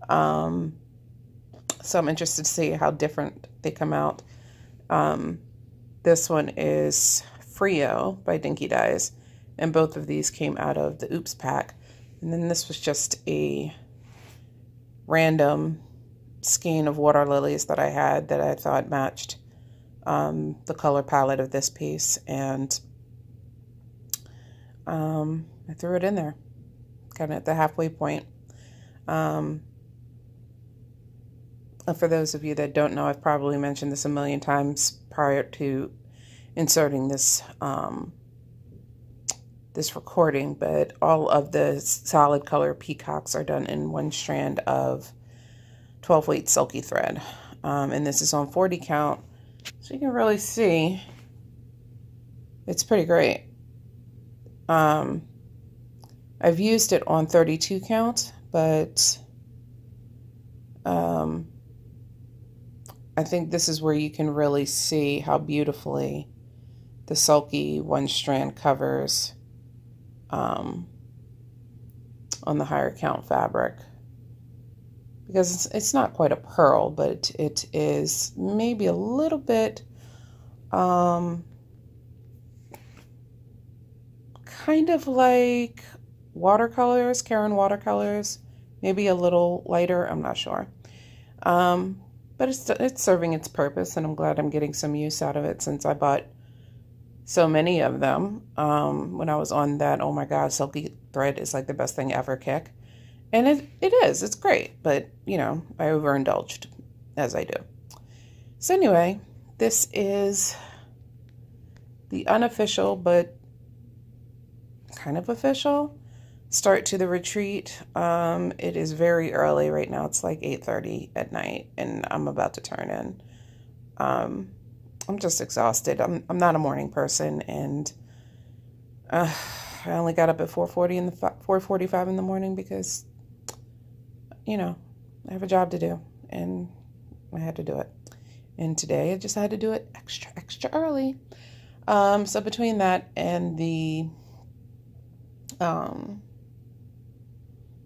So I'm interested to see how different they come out. This one is Frio by Dinky Dyes, and both of these came out of the Oops pack. And then this was just a random skein of water lilies that I had that I thought matched the color palette of this piece, and I threw it in there, kind of at the halfway point. For those of you that don't know, I've probably mentioned this a million times prior to inserting this this recording, but all of the solid color peacocks are done in one strand of 12 weight silky thread, and this is on 40 count, so you can really see it's pretty great. I've used it on 32 count, but I think this is where you can really see how beautifully the sulky one strand covers on the higher count fabric, because it's not quite a pearl, but it is maybe a little bit kind of like watercolors, Karen watercolors, maybe a little lighter, I'm not sure. But it's serving its purpose, and I'm glad I'm getting some use out of it, since I bought so many of them when I was on that oh my god, silky thread is like the best thing ever kick. And it is, it's great, but you know, I overindulged, as I do. So anyway, this is the unofficial but kind of official start to the retreat. It is very early right now. It's like 8:30 at night, and I'm about to turn in. I'm just exhausted. I'm not a morning person, and I only got up at 4:45 in the morning because, you know, I have a job to do, and I had to do it. And today I just had to do it extra early. So between that and the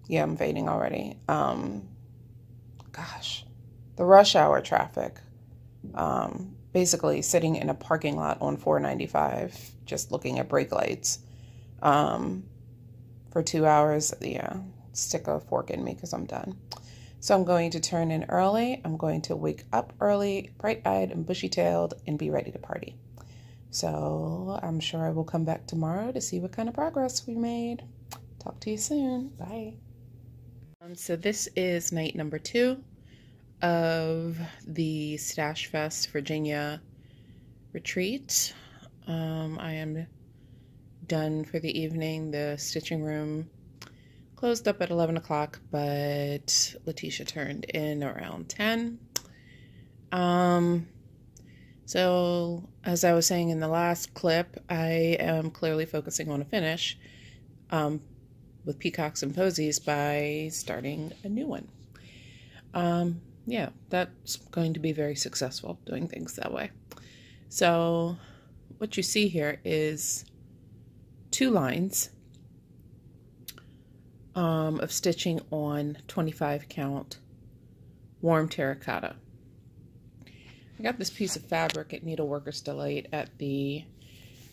yeah, I'm fading already. Gosh, the rush hour traffic. Basically sitting in a parking lot on 495, just looking at brake lights, for 2 hours. Yeah, stick a fork in me because I'm done. So I'm going to turn in early. I'm going to wake up early, bright-eyed and bushy-tailed, and be ready to party. So I'm sure I will come back tomorrow to see what kind of progress we made. Talk to you soon. Bye. So this is night number 2 of the Stash Fest Virginia retreat. I am done for the evening. The stitching room closed up at 11 o'clock, but Letitia turned in around 10. So as I was saying in the last clip, I am clearly focusing on a finish with Peacocks and Posies by starting a new one. Yeah, that's going to be very successful, doing things that way. So what you see here is 2 lines of stitching on 25 count warm terracotta. I got this piece of fabric at Needleworkers Delight at the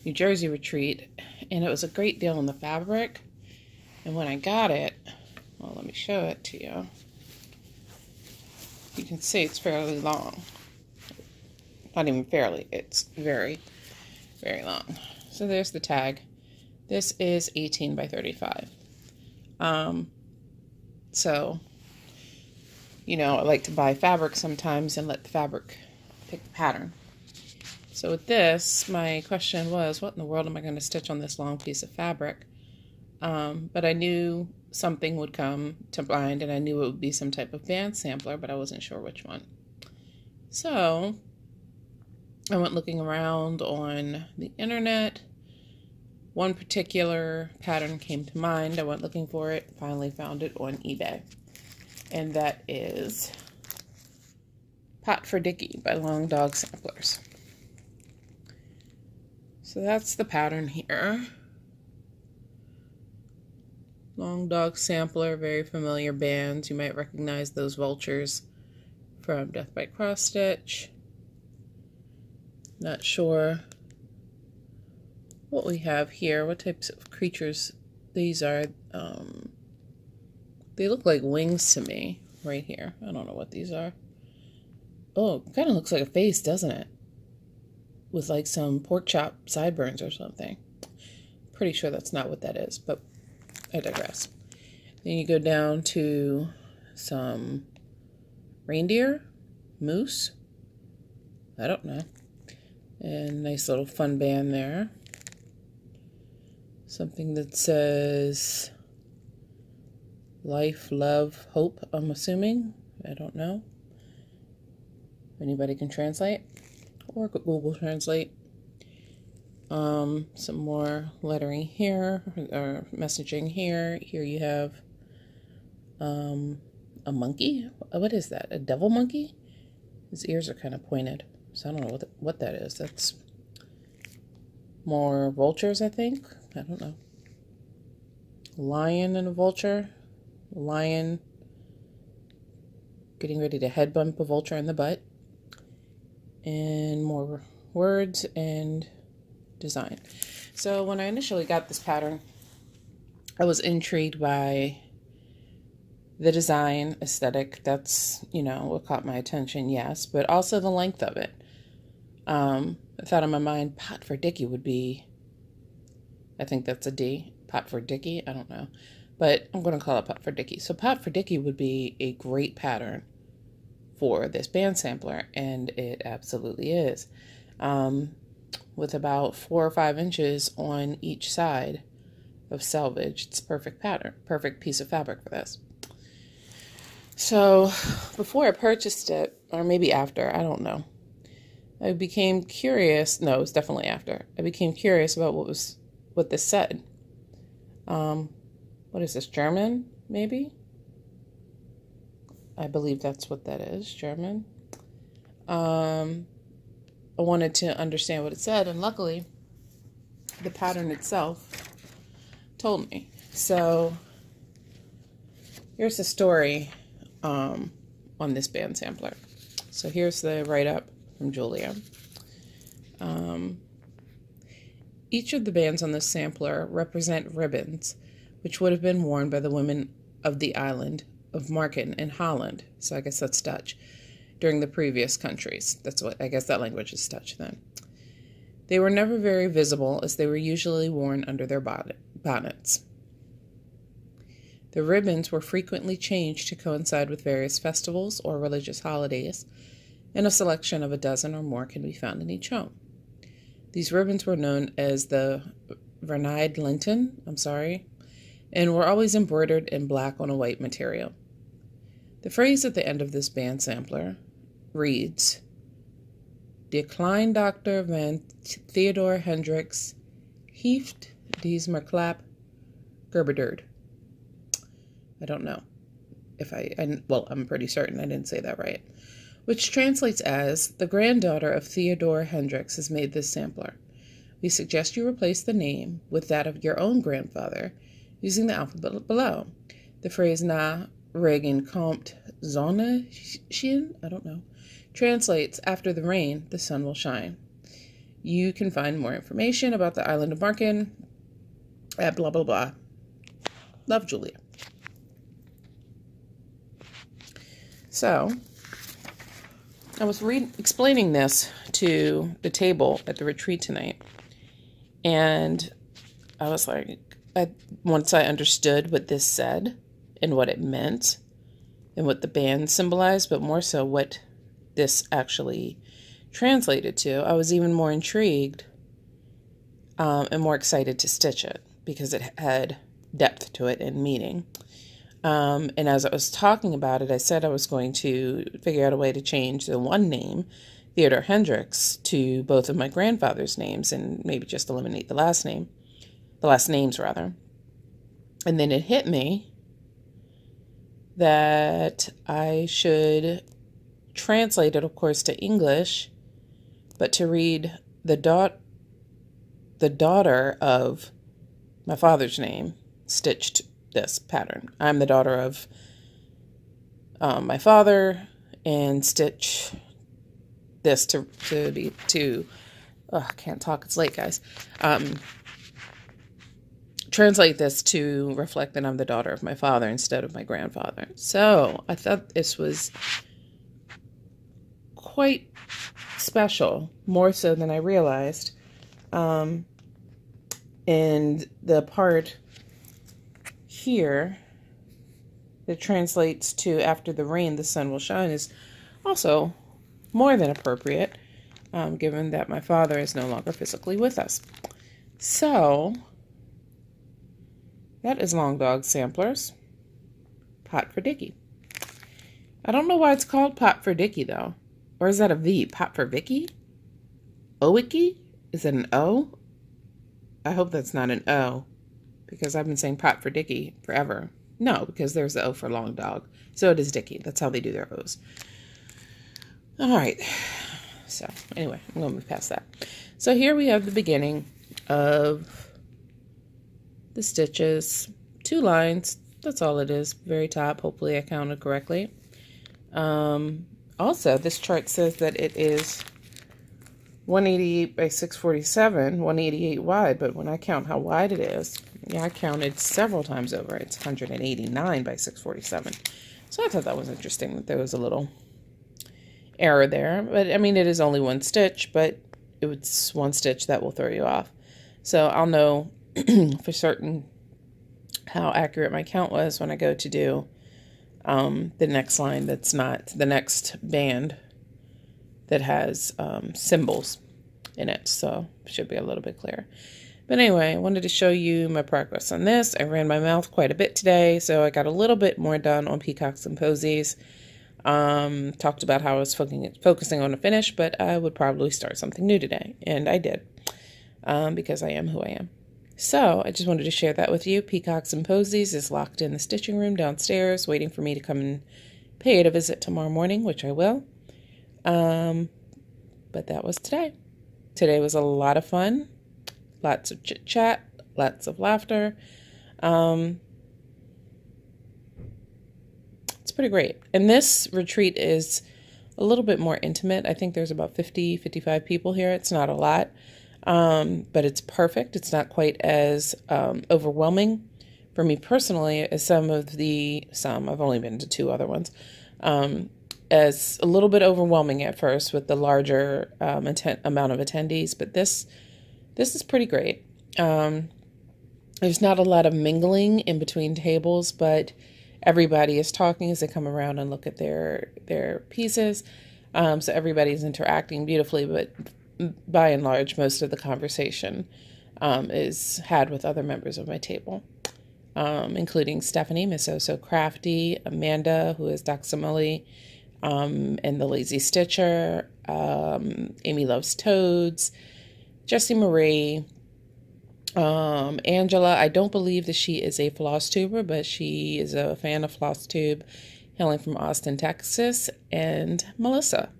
New Jersey retreat, and it was a great deal on the fabric. And when I got it, well, let me show it to you. You can see it's fairly long. Not even fairly, it's very, very long. So there's the tag. This is 18 by 35. So, you know, I like to buy fabric sometimes and let the fabric pick the pattern. So with this, my question was, what in the world am I going to stitch on this long piece of fabric? But I knew something would come to mind, and I knew it would be some type of band sampler, but I wasn't sure which one. So I went looking around on the internet. One particular pattern came to mind. I went looking for it, finally found it on eBay. And that is Pot for Dicky by Long Dog Samplers. So that's the pattern here. Long Dog Sampler, very familiar bands. You might recognize those vultures from Death by Cross Stitch. Not sure what we have here, what types of creatures these are. They look like wings to me right here. I don't know what these are. Oh, it kind of looks like a face, doesn't it? With like some pork chop sideburns or something. Pretty sure that's not what that is, but I digress. Then you go down to some reindeer, moose, I don't know. And nice little fun band there. Something that says life, love, hope, I'm assuming. I don't know. Anybody can translate or Google Translate. Some more lettering here, or messaging here. Here you have a monkey. What is that? A devil monkey? His ears are kind of pointed, so I don't know what that is. That's more vultures, I think. I don't know. Lion and a vulture. Lion getting ready to head bump a vulture in the butt. And more words and design. So when I initially got this pattern, I was intrigued by the design aesthetic. That's, you know, what caught my attention, yes, but also the length of it. I thought in my mind, Pot for Dicky would be, I think that's a D, Pot for Dicky, I don't know, but I'm going to call it Pot for Dicky. So Pot for Dicky would be a great pattern for this band sampler, and it absolutely is. With about 4 or 5 inches on each side of selvage, it's a perfect pattern, perfect piece of fabric for this. So before I purchased it, or maybe after, I don't know, I became curious. No, it was definitely after. I became curious about what this said. What is this, German, maybe? I believe that's what that is, German. I wanted to understand what it said, and luckily, the pattern itself told me. So, here's the story on this band sampler. So here's the write-up from Julia. Each of the bands on this sampler represent ribbons, which would have been worn by the women of the island of Marken in Holland. So I guess that's Dutch. During the previous countries. That's what, I guess that language is Dutch then. They were never very visible, as they were usually worn under their bonnets. The ribbons were frequently changed to coincide with various festivals or religious holidays, and a selection of a dozen or more can be found in each home. These ribbons were known as the vernide linten, and were always embroidered in black on a white material. The phrase at the end of this band sampler reads, "De klein Dr. van Theodore Hendricks heeft dies Merklap gerbederd." I don't know if well, I'm pretty certain I didn't say that right. Which translates as, "The granddaughter of Theodore Hendricks has made this sampler. We suggest you replace the name with that of your own grandfather using the alphabet below. The phrase na regen komt zonneschijn, I don't know, translates, after the rain, the sun will shine. You can find more information about the island of Marken at blah, blah, blah. Love, Julia." So, I was explaining this to the table at the retreat tonight, and I was like, once I understood what this said and what it meant and what the band symbolized, but more so what this actually translated to, I was even more intrigued and more excited to stitch it because it had depth to it and meaning. And as I was talking about it, I said I was going to figure out a way to change the one name, Theodore Hendricks, to both of my grandfather's names and maybe just eliminate the last names rather. And then it hit me that I should translate it, of course, to English, but to read the daughter of my father's name stitched this pattern. I'm the daughter of my father, and stitch this to I can't talk, it's late, guys. Translate this to reflect that I'm the daughter of my father instead of my grandfather. So I thought this was quite special, more so than I realized. And the part here that translates to after the rain, the sun will shine is also more than appropriate, given that my father is no longer physically with us. So that is Long Dog Samplers, Pot for Dickie. I don't know why it's called Pot for Dickie, though. Or is that a V? Pot for Vicky? O-Icky? Is it an O? I hope that's not an O, because I've been saying Pot for Dickie forever. No, because there's the O for Long Dog. So it is Dickie. That's how they do their O's. All right. So anyway, I'm going to move past that. So here we have the beginning of the stitches. 2 lines. That's all it is. Very top. Hopefully I counted correctly. Also, this chart says that it is 188 by 647, 188 wide, but when I count how wide it is, yeah, I counted several times over. It's 189 by 647. So I thought that was interesting that there was a little error there. But I mean, it is only 1 stitch, but it's 1 stitch that will throw you off. So I'll know for certain how accurate my count was when I go to do the next line that's not the next band that has symbols in it. So it should be a little bit clearer. But anyway, I wanted to show you my progress on this. I ran my mouth quite a bit today, so I got a little bit more done on Peacocks and Posies. Talked about how I was focusing on a finish, but I would probably start something new today. And I did, because I am who I am. So I just wanted to share that with you. Peacocks and Posies is locked in the stitching room downstairs, waiting for me to come and pay it a visit tomorrow morning, which I will. But that was today. Today was a lot of fun. Lots of chit chat, lots of laughter. It's pretty great. And this retreat is a little bit more intimate. I think there's about 50, 55 people here. It's not a lot, but it's perfect. It's not quite as overwhelming for me personally as some. I've only been to 2 other ones. As a little bit overwhelming at first with the larger amount of attendees, but this is pretty great. There's not a lot of mingling in between tables, but everybody is talking as they come around and look at their pieces. So everybody's interacting beautifully, but by and large, most of the conversation is had with other members of my table, including Stephanie, Miss Oh So Crafty, Amanda, who is Doxamully, and the Lazy Stitcher, Amy Loves Toads, Jessie Marie, Angela. I don't believe that she is a floss tuber, but she is a fan of FLOSSTUBE, hailing from Austin, Texas, and Melissa.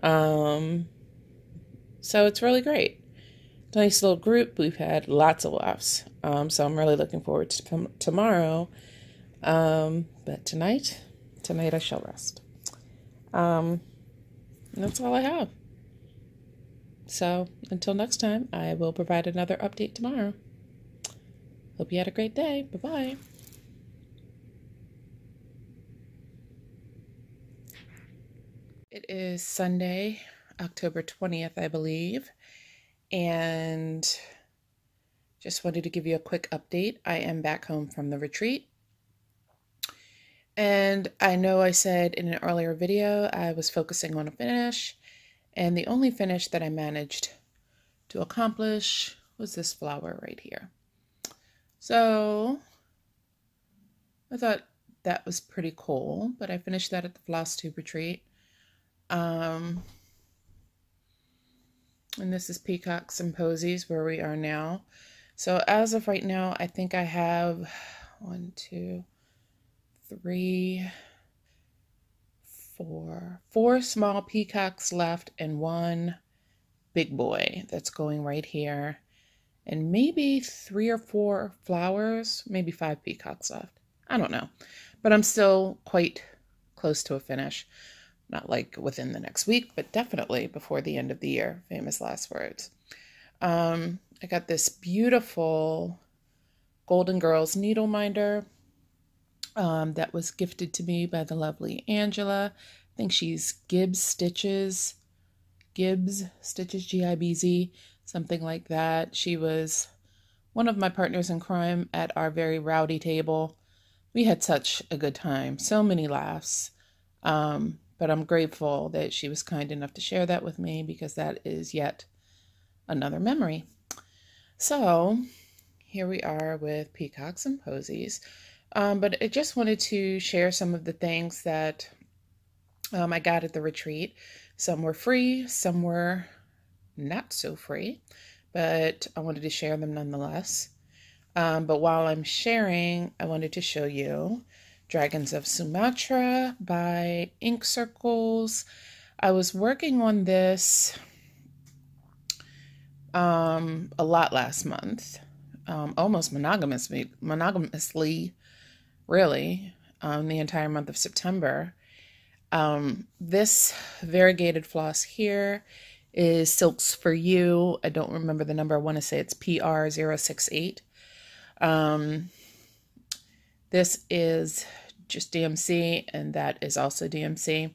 So it's really great. Nice little group. We've had lots of laughs. So I'm really looking forward to tomorrow. But tonight I shall rest. That's all I have. So until next time, I will provide another update tomorrow. Hope you had a great day. Bye-bye. It is Sunday, October 20th, I believe. And Just wanted to give you a quick update. I am back home from the retreat. And I know I said in an earlier video I was focusing on a finish, and the only finish that I managed to accomplish was this flower right here. So I thought that was pretty cool, but I finished that at the FLOSSTUBE retreat. And this is Peacocks and Posies where we are now. So as of right now, I think I have 1, 2, 3, 4 small peacocks left and 1 big boy that's going right here, and maybe 3 or 4 flowers, maybe 5 peacocks left. I don't know, but I'm still quite close to a finish. Not like within the next week, but definitely before the end of the year. Famous last words. I got this beautiful Golden Girls needle minder that was gifted to me by the lovely Angela. I think she's Gibbs Stitches, G-I-B-Z, something like that. She was one of my partners in crime at our very rowdy table. We had such a good time, so many laughs. But I'm grateful that she was kind enough to share that with me, because that is yet another memory. So here we are with Peacocks and Posies. But I just wanted to share some of the things that I got at the retreat. Some were free, some were not so free, but I wanted to share them nonetheless. But while I'm sharing, I wanted to show you Dragons of Sumatra by Ink Circles. I was working on this a lot last month, almost monogamously, really, the entire month of September. This variegated floss here is Silks for You. I don't remember the number. I want to say it's PR068. This is just DMC, and that is also DMC.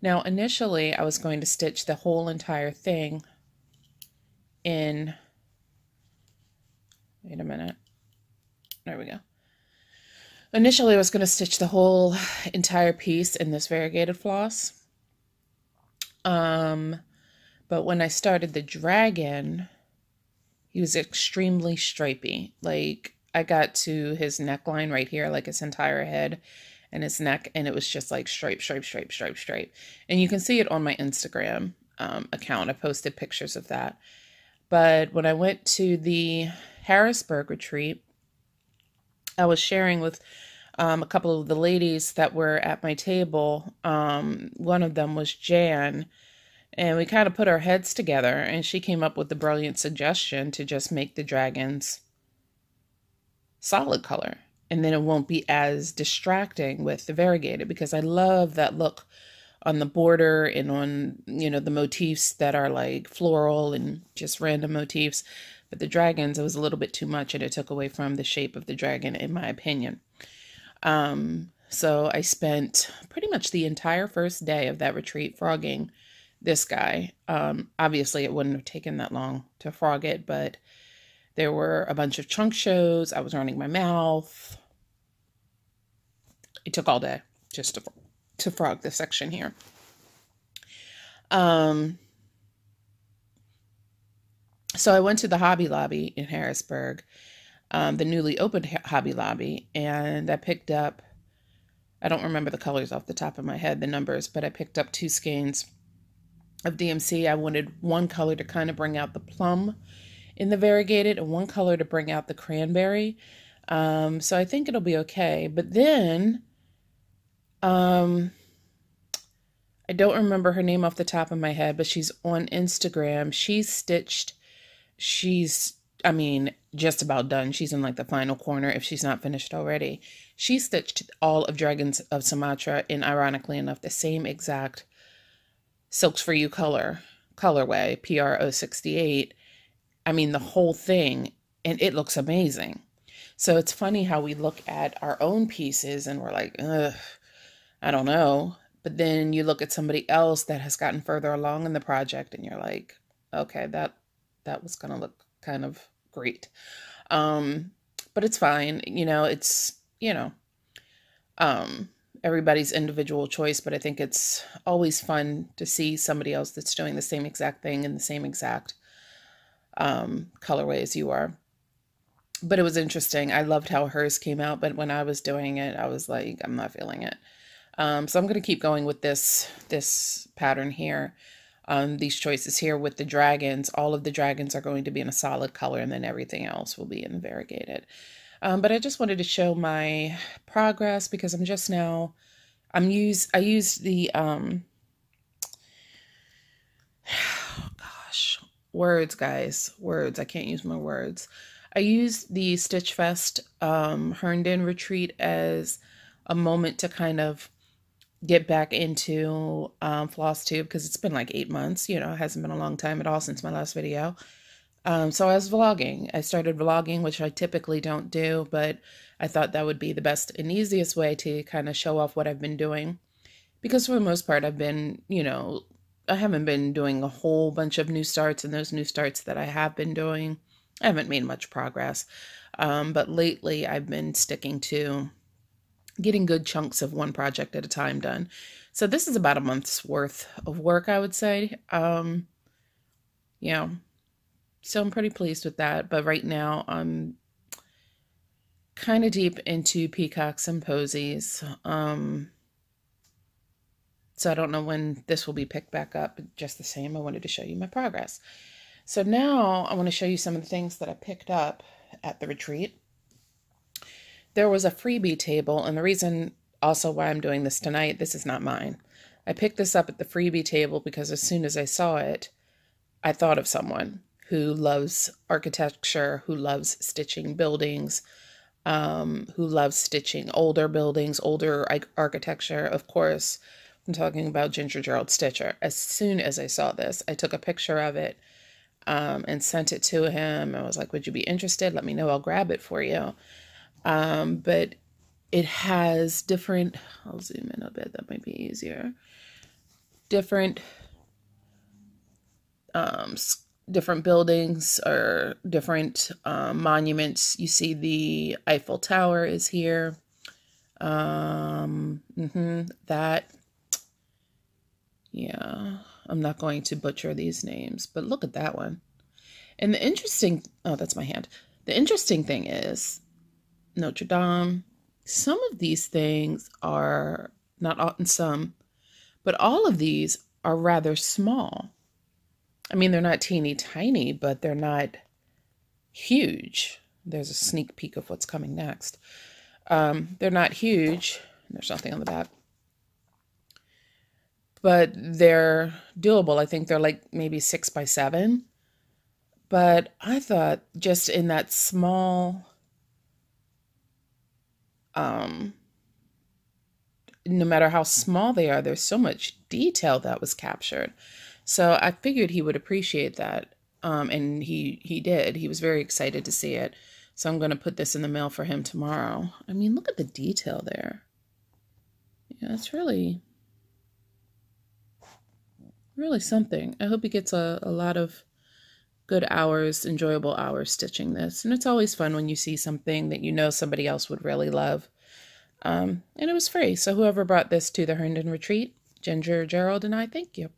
Now, initially, I was going to stitch the whole entire thing in, wait a minute, there we go. Initially, I was going to stitch the whole entire piece in this variegated floss. But when I started the dragon, he was extremely stripy. Like, I got to his neckline right here, like his entire head and his neck, and it was just like stripe, stripe, stripe, stripe, stripe. And you can see it on my Instagram account. I posted pictures of that. But when I went to the Harrisburg retreat, I was sharing with a couple of the ladies that were at my table. One of them was Jan, and we kind of put our heads together, and she came up with the brilliant suggestion to just make the dragons solid color, and then it won't be as distracting with the variegated, because I love that look on the border and on, you know, the motifs that are like floral and just random motifs. But the dragons, it was a little bit too much, and it took away from the shape of the dragon, in my opinion. So I spent pretty much the entire first day of that retreat frogging this guy. Obviously, it wouldn't have taken that long to frog it, but there were a bunch of trunk shows. I was running my mouth. It took all day just to frog this section here. So I went to the Hobby Lobby in Harrisburg, the newly opened Hobby Lobby, and I picked up, I don't remember the colors off the top of my head, the numbers, but I picked up 2 skeins of DMC. I wanted one color to kind of bring out the plum in the variegated, and one color to bring out the cranberry. So I think it'll be okay. But then, I don't remember her name off the top of my head, but she's on Instagram. She's, I mean, just about done. She's in like the final corner if she's not finished already. She stitched all of Dragons of Sumatra in, ironically enough, the same exact Silks for You colorway, PR068. I mean, the whole thing, and it looks amazing. So it's funny how we look at our own pieces and we're like, ugh, I don't know. But then you look at somebody else that has gotten further along in the project and you're like, okay, that was going to look kind of great. But it's fine. You know, it's, you know, everybody's individual choice, but I think it's always fun to see somebody else that's doing the same exact thing in the same exact colorway as you are. But it was interesting. I loved how hers came out, but when I was doing it, I was like, I'm not feeling it. So I'm going to keep going with this pattern here. These choices here with the dragons. All of the dragons are going to be in a solid color, and then everything else will be in variegated. But I just wanted to show my progress because I'm just now, I used the, oh gosh, words, guys, words. I can't use my words. I used the Stitch Fest Herndon retreat as a moment to kind of get back into FLOSSTUBE because it's been like 8 months, you know, it hasn't been a long time at all since my last video. So I was vlogging. I started vlogging, which I typically don't do, but I thought that would be the best and easiest way to kind of show off what I've been doing. Because for the most part, I've been, you know, I haven't been doing a whole bunch of new starts, and those new starts that I have been doing, I haven't made much progress. But lately I've been sticking to getting good chunks of one project at a time done. So this is about a month's worth of work, I would say. Yeah. So I'm pretty pleased with that. But right now I'm kind of deep into peacocks and posies. So I don't know when this will be picked back up. Just the same, I wanted to show you my progress. So now I want to show you some of the things that I picked up at the retreat. There was a freebie table, and the reason also why I'm doing this tonight, this is not mine. I picked this up at the freebie table because as soon as I saw it, I thought of someone who loves architecture, who loves stitching buildings, who loves stitching older buildings, older architecture. Of course, I'm talking about Ginger Gerald Stitcher. As soon as I saw this, I took a picture of it and sent it to him. I was like, would you be interested? Let me know. I'll grab it for you. But it has different, I'll zoom in a bit, that might be easier. Different buildings or different monuments. You see the Eiffel Tower is here. That, yeah, I'm not going to butcher these names, but look at that one. And the interesting, oh, that's my hand. The interesting thing is Notre Dame. Some of these things are, not all, some, but all of these are rather small. I mean, they're not teeny tiny, but they're not huge. There's a sneak peek of what's coming next. They're not huge. There's nothing on the back. But they're doable. I think they're like maybe 6 by 7. But I thought just in that small, no matter how small they are, there's so much detail that was captured. So I figured he would appreciate that. And he did. He was very excited to see it. So I'm going to put this in the mail for him tomorrow. I mean, look at the detail there. Yeah, it's really something. I hope he gets a lot of good hours, enjoyable hours stitching this. And it's always fun when you see something that you know somebody else would really love. And it was free. So whoever brought this to the Herndon retreat, Ginger, Gerald, and I, thank you.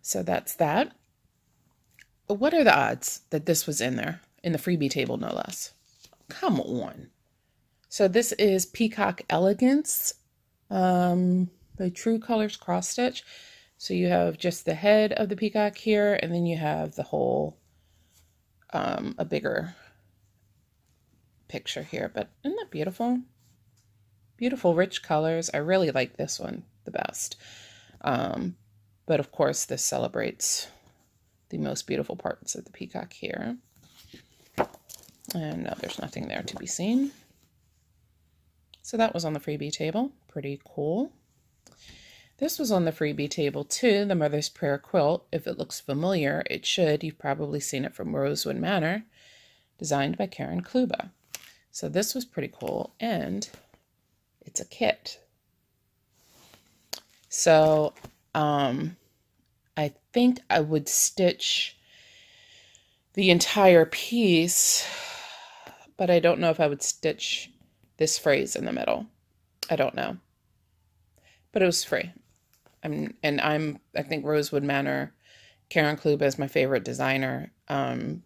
So that's that. What are the odds that this was in there? In the freebie table, no less. Come on. So this is Peacock Elegance by True Colors Cross Stitch. So you have just the head of the peacock here, and then you have the whole, a bigger picture here. But isn't that beautiful? Beautiful, rich colors. I really like this one the best. But of course, this celebrates the most beautiful parts of the peacock here. And no, there's nothing there to be seen. So that was on the freebie table. Pretty cool. This was on the freebie table too, the Mother's Prayer quilt. If it looks familiar, it should. You've probably seen it from Rosewood Manor, designed by Karen Kluba. So this was pretty cool, and it's a kit. So I think I would stitch the entire piece but I don't know if I would stitch this phrase in the middle. I don't know, but it was free. I think Rosewood Manor, Karen Klube is my favorite designer. I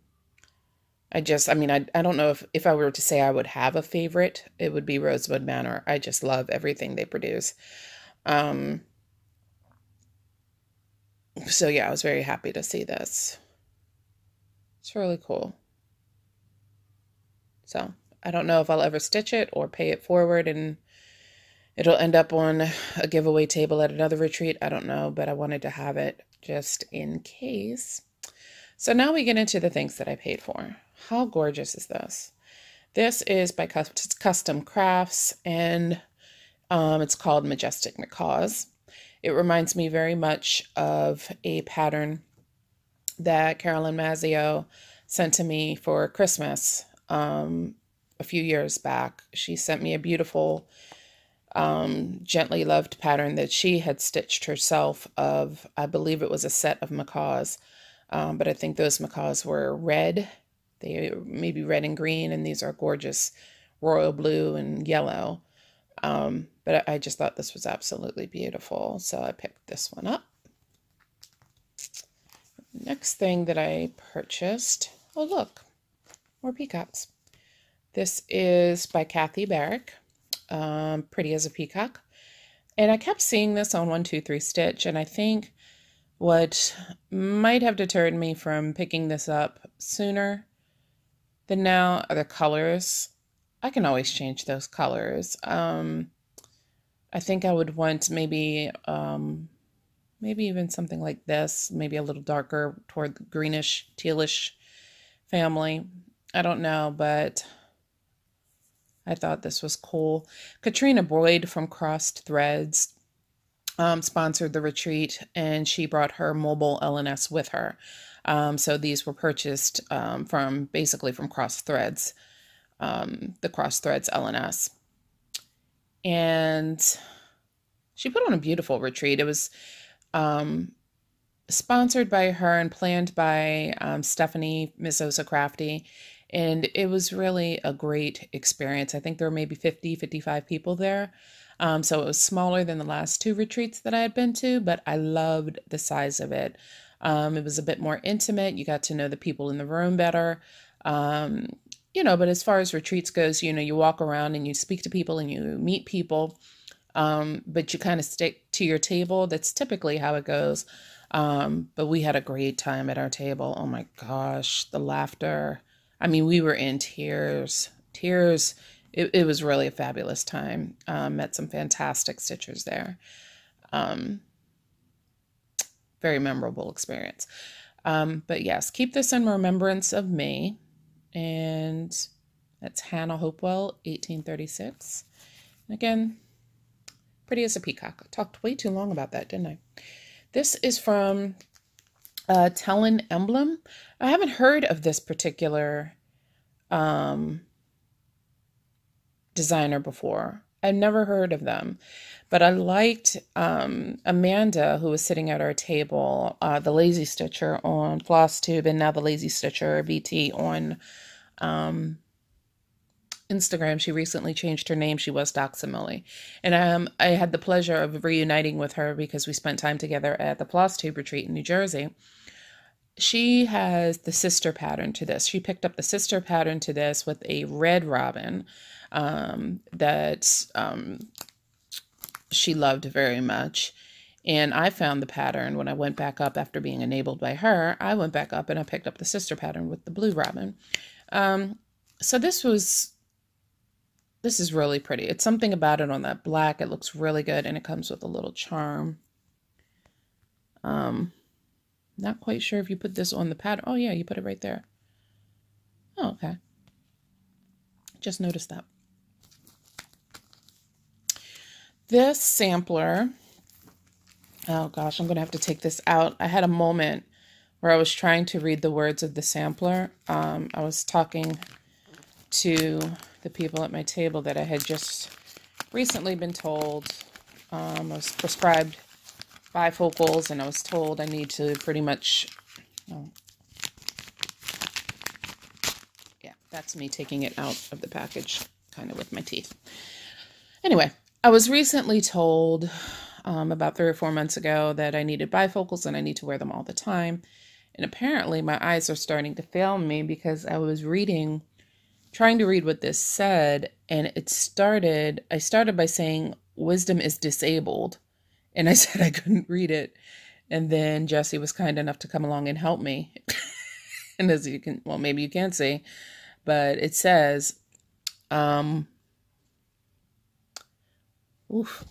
don't know if I were to say I would have a favorite, it would be Rosewood Manor. I just love everything they produce. So yeah, I was very happy to see this. It's really cool. So I don't know if I'll ever stitch it or pay it forward and it'll end up on a giveaway table at another retreat. I don't know, but I wanted to have it just in case. So now we get into the things that I paid for. How gorgeous is this? This is by Custom Crafts, and it's called Majestic Macaws. It reminds me very much of a pattern that Carolyn Mazzio sent to me for Christmas a few years back. She sent me a beautiful Gently Loved pattern that she had stitched herself of, I believe it was a set of macaws, but I think those macaws were red. They may be red and green, and these are gorgeous royal blue and yellow. But I just thought this was absolutely beautiful, so I picked this one up. Next thing that I purchased, oh look, more peacocks. This is by Kathy Barrick, Pretty as a Peacock. And I kept seeing this on 123 Stitch, and I think what might have deterred me from picking this up sooner than now are the colors. I can always change those colors. I think I would want maybe even something like this, maybe a little darker toward the greenish, tealish family. I don't know, but I thought this was cool. Katrina Boyd from Crossed Threads sponsored the retreat, and she brought her mobile LNS with her. So these were purchased basically from Crossed Threads, the Crossed Threads LNS. And she put on a beautiful retreat. It was sponsored by her and planned by Stephanie, Miss Osa Crafty. And it was really a great experience. I think there were maybe 50, 55 people there. So it was smaller than the last two retreats that I had been to, but I loved the size of it. It was a bit more intimate. You got to know the people in the room better. But as far as retreats goes, you walk around and you speak to people and you meet people, but you kind of stick to your table. That's typically how it goes. But we had a great time at our table. Oh my gosh, the laughter. I mean, we were in tears. It was really a fabulous time. Met some fantastic stitchers there. Very memorable experience. But yes, keep this in remembrance of me. And that's Hannah Hopewell, 1836. And again, Pretty as a Peacock. I talked way too long about that, didn't I? This is from Tellin Emblem. I haven't heard of this particular designer before. I've never heard of them, but I liked Amanda, who was sitting at our table, the Lazy Stitcher on FLOSSTUBE, and now the Lazy Stitcher BT on Instagram. She recently changed her name. She was Doxamilly. And I had the pleasure of reuniting with her because we spent time together at the FLOSSTUBE retreat in New Jersey. She has the sister pattern to this. She picked up the sister pattern to this with a red robin that she loved very much. And I found the pattern when I went back up after being enabled by her. I went back up and I picked up the sister pattern with the blue robin. So this is really pretty. It's something about it on that black. It looks really good, and it comes with a little charm. Not quite sure if you put this on the pattern. Oh yeah, you put it right there. Oh, okay. Just noticed that. This sampler, oh gosh, I'm going to have to take this out. I had a moment where I was trying to read the words of the sampler. I was talking to the people at my table that I had just recently been told I was prescribed bifocals, and I was told I need to pretty much, That's me taking it out of the package, kind of with my teeth. Anyway, I was recently told about 3 or 4 months ago that I needed bifocals and I need to wear them all the time. And apparently my eyes are starting to fail me because I was trying to read what this said, and I started by saying wisdom is disabled, and I said I couldn't read it. And then Jesse was kind enough to come along and help me. And as you can, well, maybe you can't see, but it says, I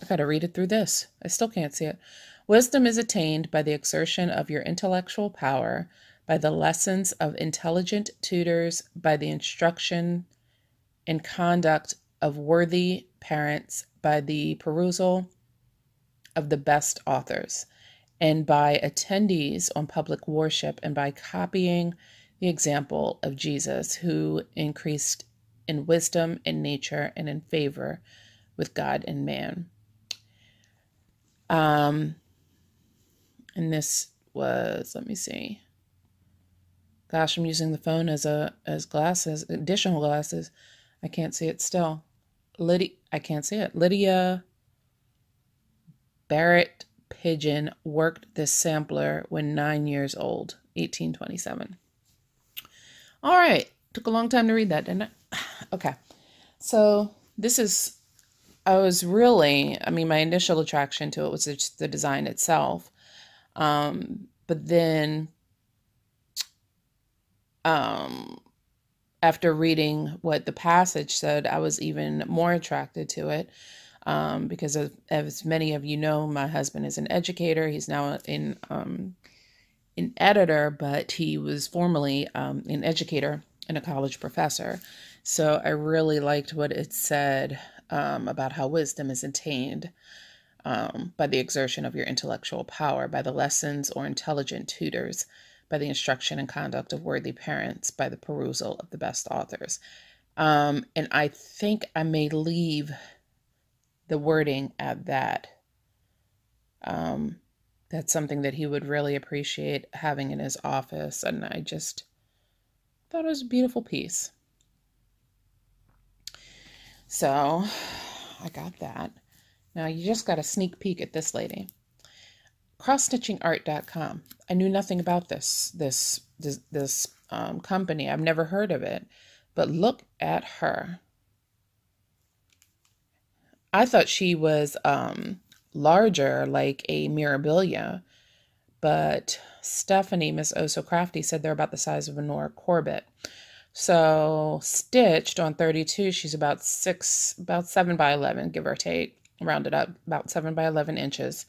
gotta read it through this. I still can't see it. Wisdom is attained by the exertion of your intellectual power, by the lessons of intelligent tutors, by the instruction and conduct of worthy parents, by the perusal of the best authors, and by attendees on public worship, and by copying the example of Jesus, who increased in wisdom, in nature, and in favor with God and man. And this was, let me see. Gosh, I'm using the phone as glasses, additional glasses. I can't see it still. I can't see it. Lydia Barrett Pigeon worked this sampler when 9 years old, 1827. All right. Took a long time to read that, didn't it? Okay. So this is, my initial attraction to it was just the design itself. But then, after reading what the passage said, I was even more attracted to it. Because as many of you know, my husband is an educator. He's now an editor, but he was formerly an educator and a college professor. So I really liked what it said about how wisdom is attained by the exertion of your intellectual power, by the lessons or intelligent tutors, by the instruction and conduct of worthy parents, by the perusal of the best authors. And I think I may leave the wording at that. That's something that he would really appreciate having in his office, and I just thought it was a beautiful piece. So I got that. Now you just got a sneak peek at this lady. CrossStitchingArt.com. I knew nothing about this company. I've never heard of it, but look at her. I thought she was larger, like a Mirabilia, but Stephanie, Miss Oh So Crafty, said they're about the size of a Nora Corbett. So stitched on 32, she's about 7 by 11, give or take, rounded up, about 7 by 11 inches.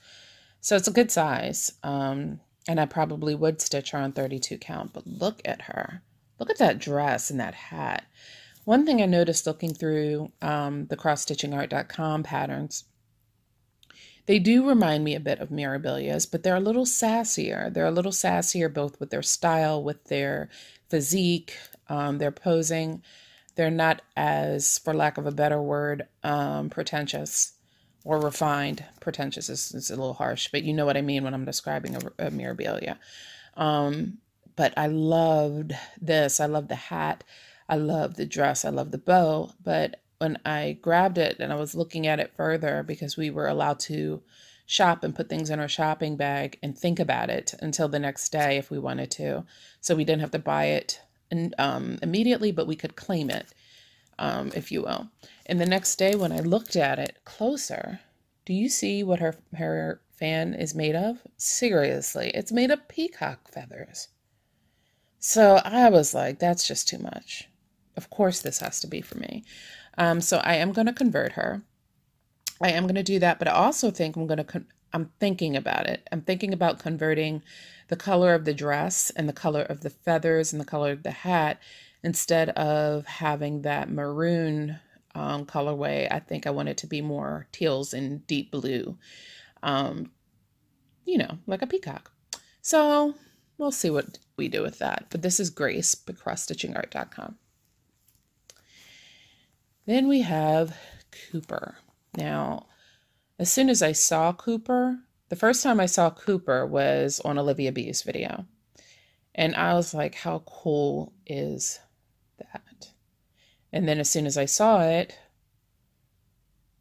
So it's a good size. And I probably would stitch her on 32 count, but look at her. Look at that dress and that hat. One thing I noticed looking through the CrossStitchingArt.com patterns, they do remind me a bit of Mirabilias, but they're a little sassier. They're a little sassier both with their style, with their physique, their posing. They're not as, for lack of a better word, pretentious or refined. Pretentious is a little harsh, but you know what I mean when I'm describing a Mirabilia. But I loved this. I love the hat. I love the dress. I love the bow. But when I grabbed it and I was looking at it further, because we were allowed to shop and put things in our shopping bag and think about it until the next day if we wanted to. So we didn't have to buy it immediately, but we could claim it, if you will. And the next day when I looked at it closer, do you see what her fan is made of? Seriously, it's made of peacock feathers. So I was like, that's just too much. Of course this has to be for me. So I am going to convert her. I am going to do that, but I also think I'm thinking about it. I'm thinking about converting the color of the dress and the color of the feathers and the color of the hat instead of having that maroon colorway. I think I want it to be more teals and deep blue, like a peacock. So we'll see what we do with that. But this is Grace, CrossStitchingArt.com. Then we have Cooper. Now, as soon as I saw Cooper, the first time I saw Cooper was on Olivia B's video. And I was like, how cool is that? And then as soon as I saw it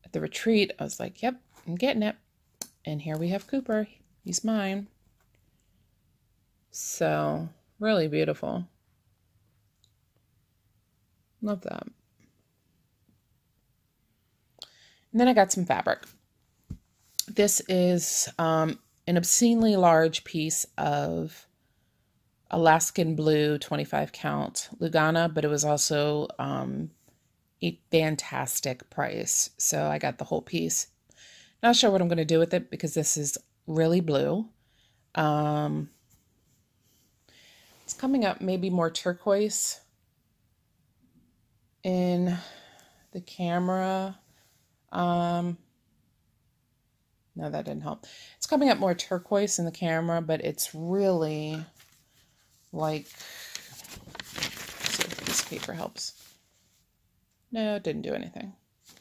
at the retreat, I was like, yep, I'm getting it. And here we have Cooper. He's mine. So really beautiful. Love that. And then I got some fabric. This is an obscenely large piece of Alaskan blue 25 count Lugana, but it was also a fantastic price. So I got the whole piece. Not sure what I'm going to do with it because this is really blue. It's coming up maybe more turquoise in the camera. No, that didn't help. It's coming up more turquoise in the camera, but it's really like, let's see if this paper helps. No, it didn't do anything.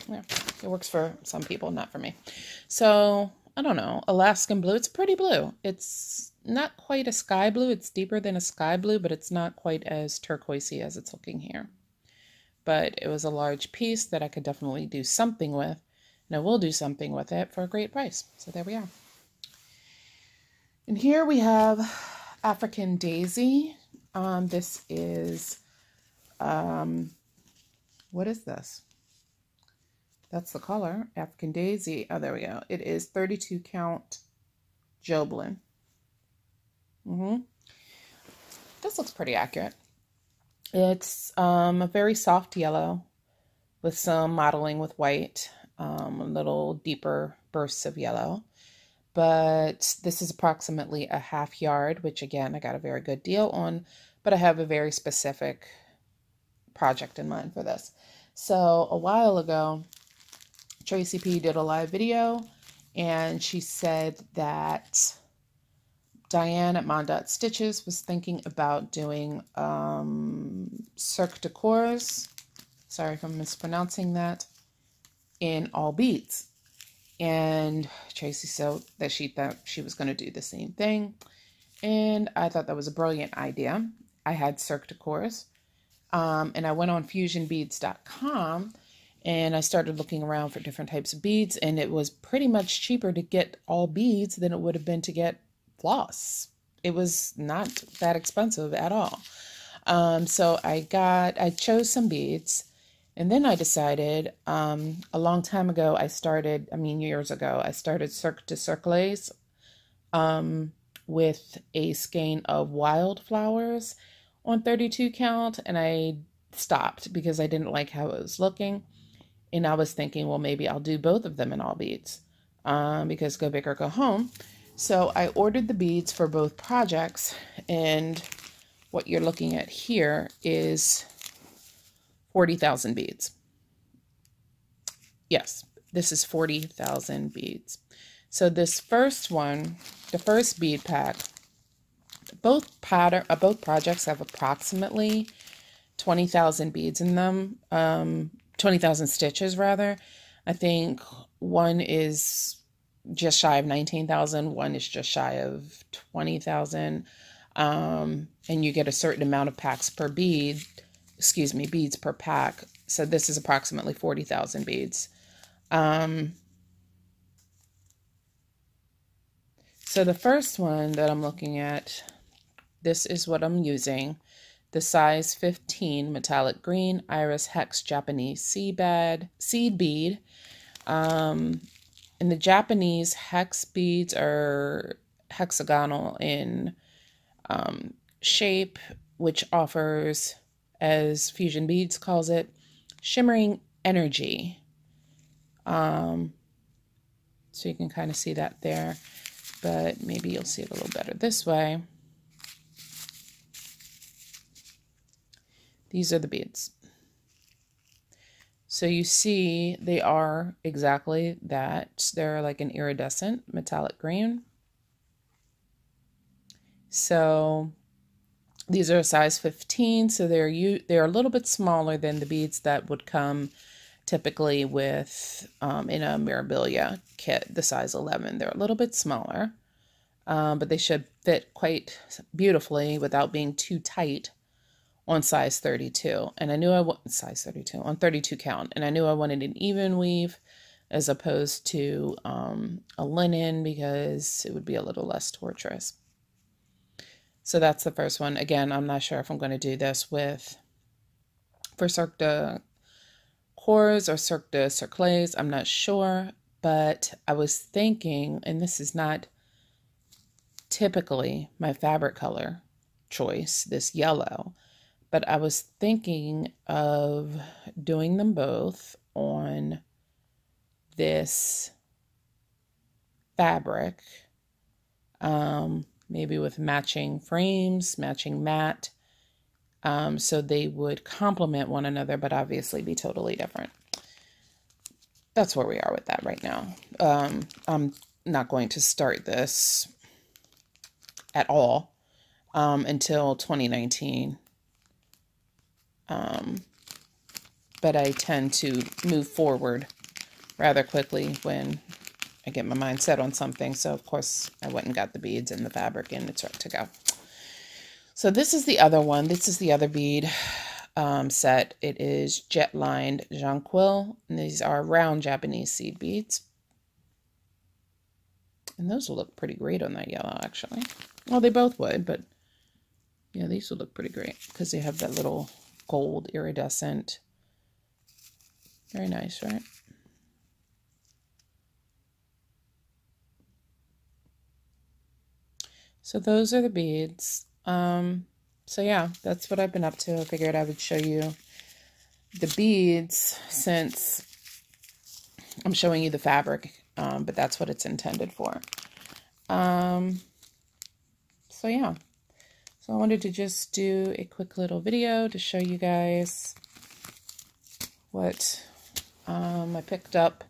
Yeah, it works for some people, not for me. So, I don't know, Alaskan blue. It's pretty blue. It's not quite a sky blue. It's deeper than a sky blue, but it's not quite as turquoisey as it's looking here. But it was a large piece that I could definitely do something with. And I will do something with it for a great price. So there we are. And here we have African Daisy. This is, what is this? That's the color, African Daisy. Oh, there we go. It is 32 count Joblin. This looks pretty accurate. It's a very soft yellow with some modeling with white, a little deeper bursts of yellow. But this is approximately a half yard, which again, I got a very good deal on, but I have a very specific project in mind for this. So a while ago, Tracy P did a live video and she said that Diane at Mondot Stitches was thinking about doing Cirque de Cours, sorry if I'm mispronouncing that, in all beads. And Tracy said that she thought she was going to do the same thing. And I thought that was a brilliant idea. I had Cirque de Cours. And I went on fusionbeads.com and I started looking around for different types of beads. And it was pretty much cheaper to get all beads than it would have been to get floss. It was not that expensive at all. So I chose some beads. And then I decided, a long time ago, years ago, I started Cirque de Cercles with a skein of wildflowers on 32 count, and I stopped because I didn't like how it was looking. And I was thinking, well, maybe I'll do both of them in all beads because go big or go home. So I ordered the beads for both projects, and what you're looking at here is 40,000 beads. Yes, this is 40,000 beads. So this first one, the first bead pack, both projects have approximately 20,000 beads in them, 20,000 stitches rather. I think one is just shy of 19,000, one is just shy of 20,000, and you get a certain amount of packs per bead. Beads per pack. So this is approximately 40,000 beads. So the first one that I'm looking at, this is what I'm using. The size 15 metallic green iris hex Japanese seed bead. And the Japanese hex beads are hexagonal in shape, which offers, as Fusion Beads calls it, shimmering energy. So you can kind of see that there, but maybe you'll see it a little better this way. These are the beads. So you see they are exactly that. They're like an iridescent metallic green. So these are a size 15, so they're a little bit smaller than the beads that would come typically with in a Mirabilia kit, the size 11. They're a little bit smaller, but they should fit quite beautifully without being too tight on size 32. And I knew I want size 32 on 32 count. And I knew I wanted an even weave as opposed to a linen because it would be a little less torturous. So that's the first one. Again, I'm not sure if I'm going to do this for Cirque de Corps or Cirque de Cercles. I'm not sure, but I was thinking, and this is not typically my fabric color choice, this yellow, but I was thinking of doing them both on this fabric, maybe with matching frames, matching mat, so they would complement one another, but obviously be totally different. That's where we are with that right now. I'm not going to start this at all until 2019. But I tend to move forward rather quickly when I get my mind set on something. So of course I went and got the beads and the fabric and it's ready to go. So this is the other one. This is the other bead set. It is jet lined jonquil. And these are round Japanese seed beads. And those will look pretty great on that yellow actually. Well, they both would, but yeah, these would look pretty great because they have that little gold iridescent. Very nice, right? So those are the beads. So yeah, that's what I've been up to. I figured I would show you the beads since I'm showing you the fabric, but that's what it's intended for. So yeah, so I wanted to just do a quick little video to show you guys what I picked up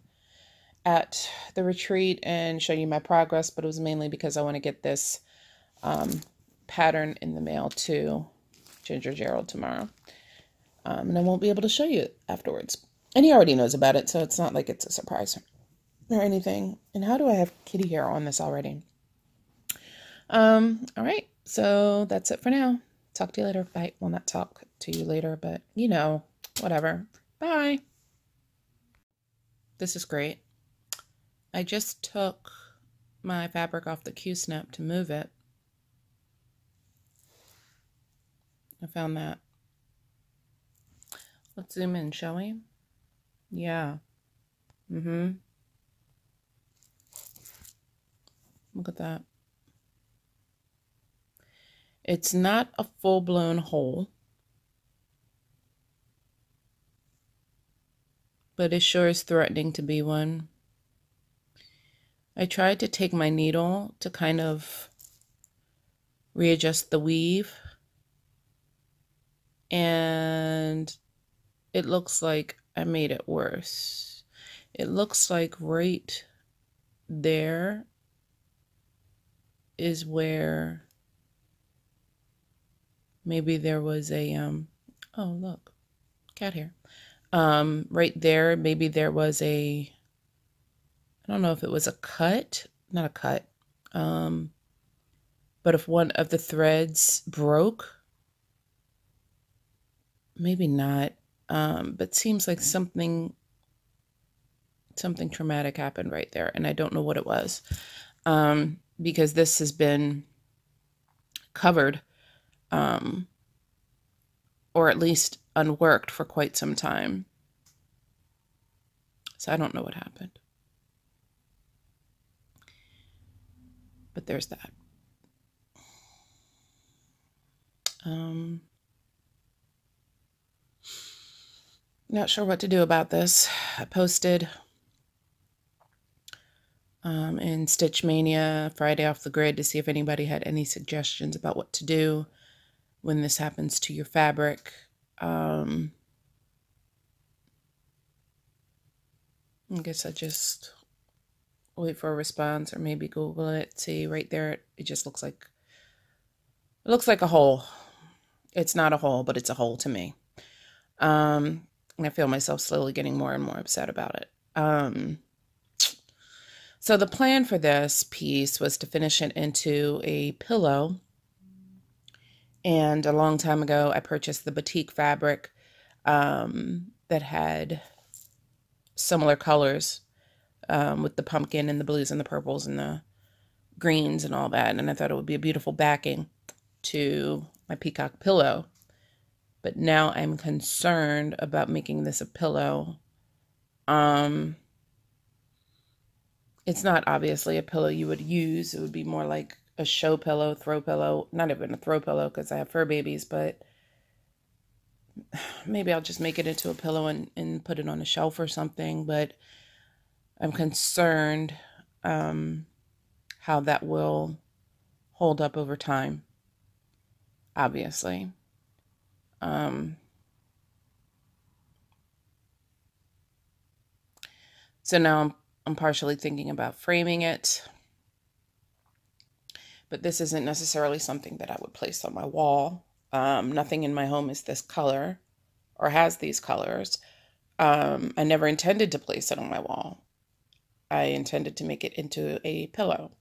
at the retreat and show you my progress, but it was mainly because I want to get this pattern in the mail to Ginger Gerald tomorrow. And I won't be able to show you it afterwards. And he already knows about it, so it's not like it's a surprise or anything. And how do I have kitty hair on this already? All right, so that's it for now. Talk to you later. Bye. Well, not talk to you later, but you know, whatever. Bye. This is great. I just took my fabric off the Q-snap to move it. I found that. Let's zoom in, shall we? Yeah. Look at that. It's not a full-blown hole, but it sure is threatening to be one. I tried to take my needle to kind of readjust the weave, and it looks like I made it worse. It looks like right there is where maybe there was a, oh look, cat hair. Right there, maybe there was a, I don't know if it was a cut, not a cut, but if one of the threads broke, maybe not, but seems like something traumatic happened right there, and I don't know what it was, because this has been covered, or at least unworked for quite some time. So I don't know what happened. But there's that. Not sure what to do about this. I posted in Stitch Mania Friday Off the Grid to see if anybody had any suggestions about what to do when this happens to your fabric. I guess I just wait for a response, or maybe Google it. See right there, it just looks like, it looks like a hole. It's not a hole, but it's a hole to me. And I feel myself slowly getting more and more upset about it. So the plan for this piece was to finish it into a pillow And a long time ago, I purchased the batik fabric that had similar colors with the pumpkin and the blues and the purples and the greens and all that. And I thought it would be a beautiful backing to my peacock pillow. But now I'm concerned about making this a pillow. It's not obviously a pillow you would use. It would be more like a show pillow, throw pillow. Not even a throw pillow because I have fur babies, but maybe I'll just make it into a pillow and put it on a shelf or something. But I'm concerned how that will hold up over time, obviously. So now I'm partially thinking about framing it, but this isn't necessarily something that I would place on my wall. Nothing in my home is this color or has these colors. I never intended to place it on my wall. I intended to make it into a pillow.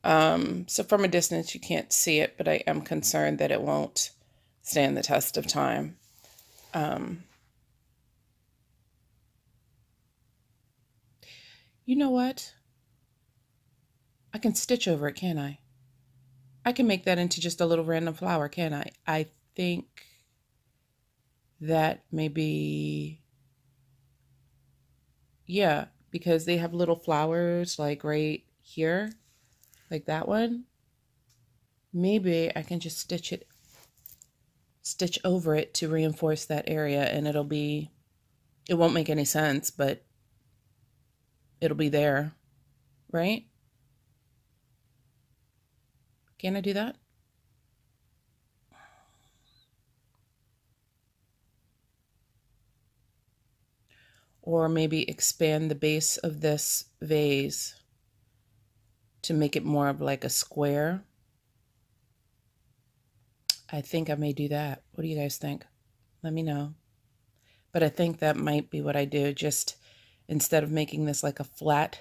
So from a distance, you can't see it, but I am concerned that it won't stand the test of time. You know what? I can stitch over it, can't I? I can make that into just a little random flower, can't I? I think that maybe, yeah, because they have little flowers like right here, like that one. Maybe I can just stitch over it to reinforce that area, and it won't make any sense, but it'll be there, right? Can I do that? Or maybe expand the base of this vase to make it more of like a square. I think I may do that. What do you guys think? Let me know. But I think that might be what I do. Just instead of making this like a flat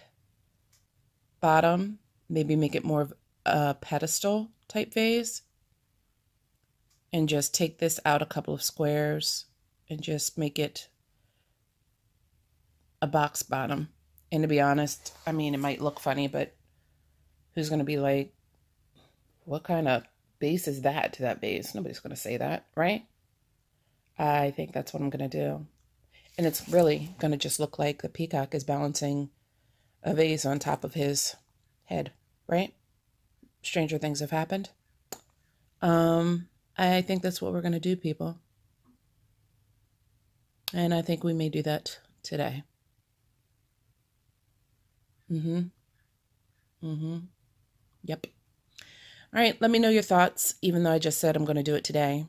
bottom, maybe make it more of a pedestal type vase. And just take this out a couple of squares and just make it a box bottom. And to be honest, I mean, it might look funny, but who's going to be like, what kind of base is that to that base? Nobody's going to say that, right? I think that's what I'm going to do. And it's really going to just look like the peacock is balancing a vase on top of his head, right? Stranger things have happened. I think that's what we're going to do, people. And I think we may do that today. Yep. All right, let me know your thoughts, even though I just said I'm going to do it today.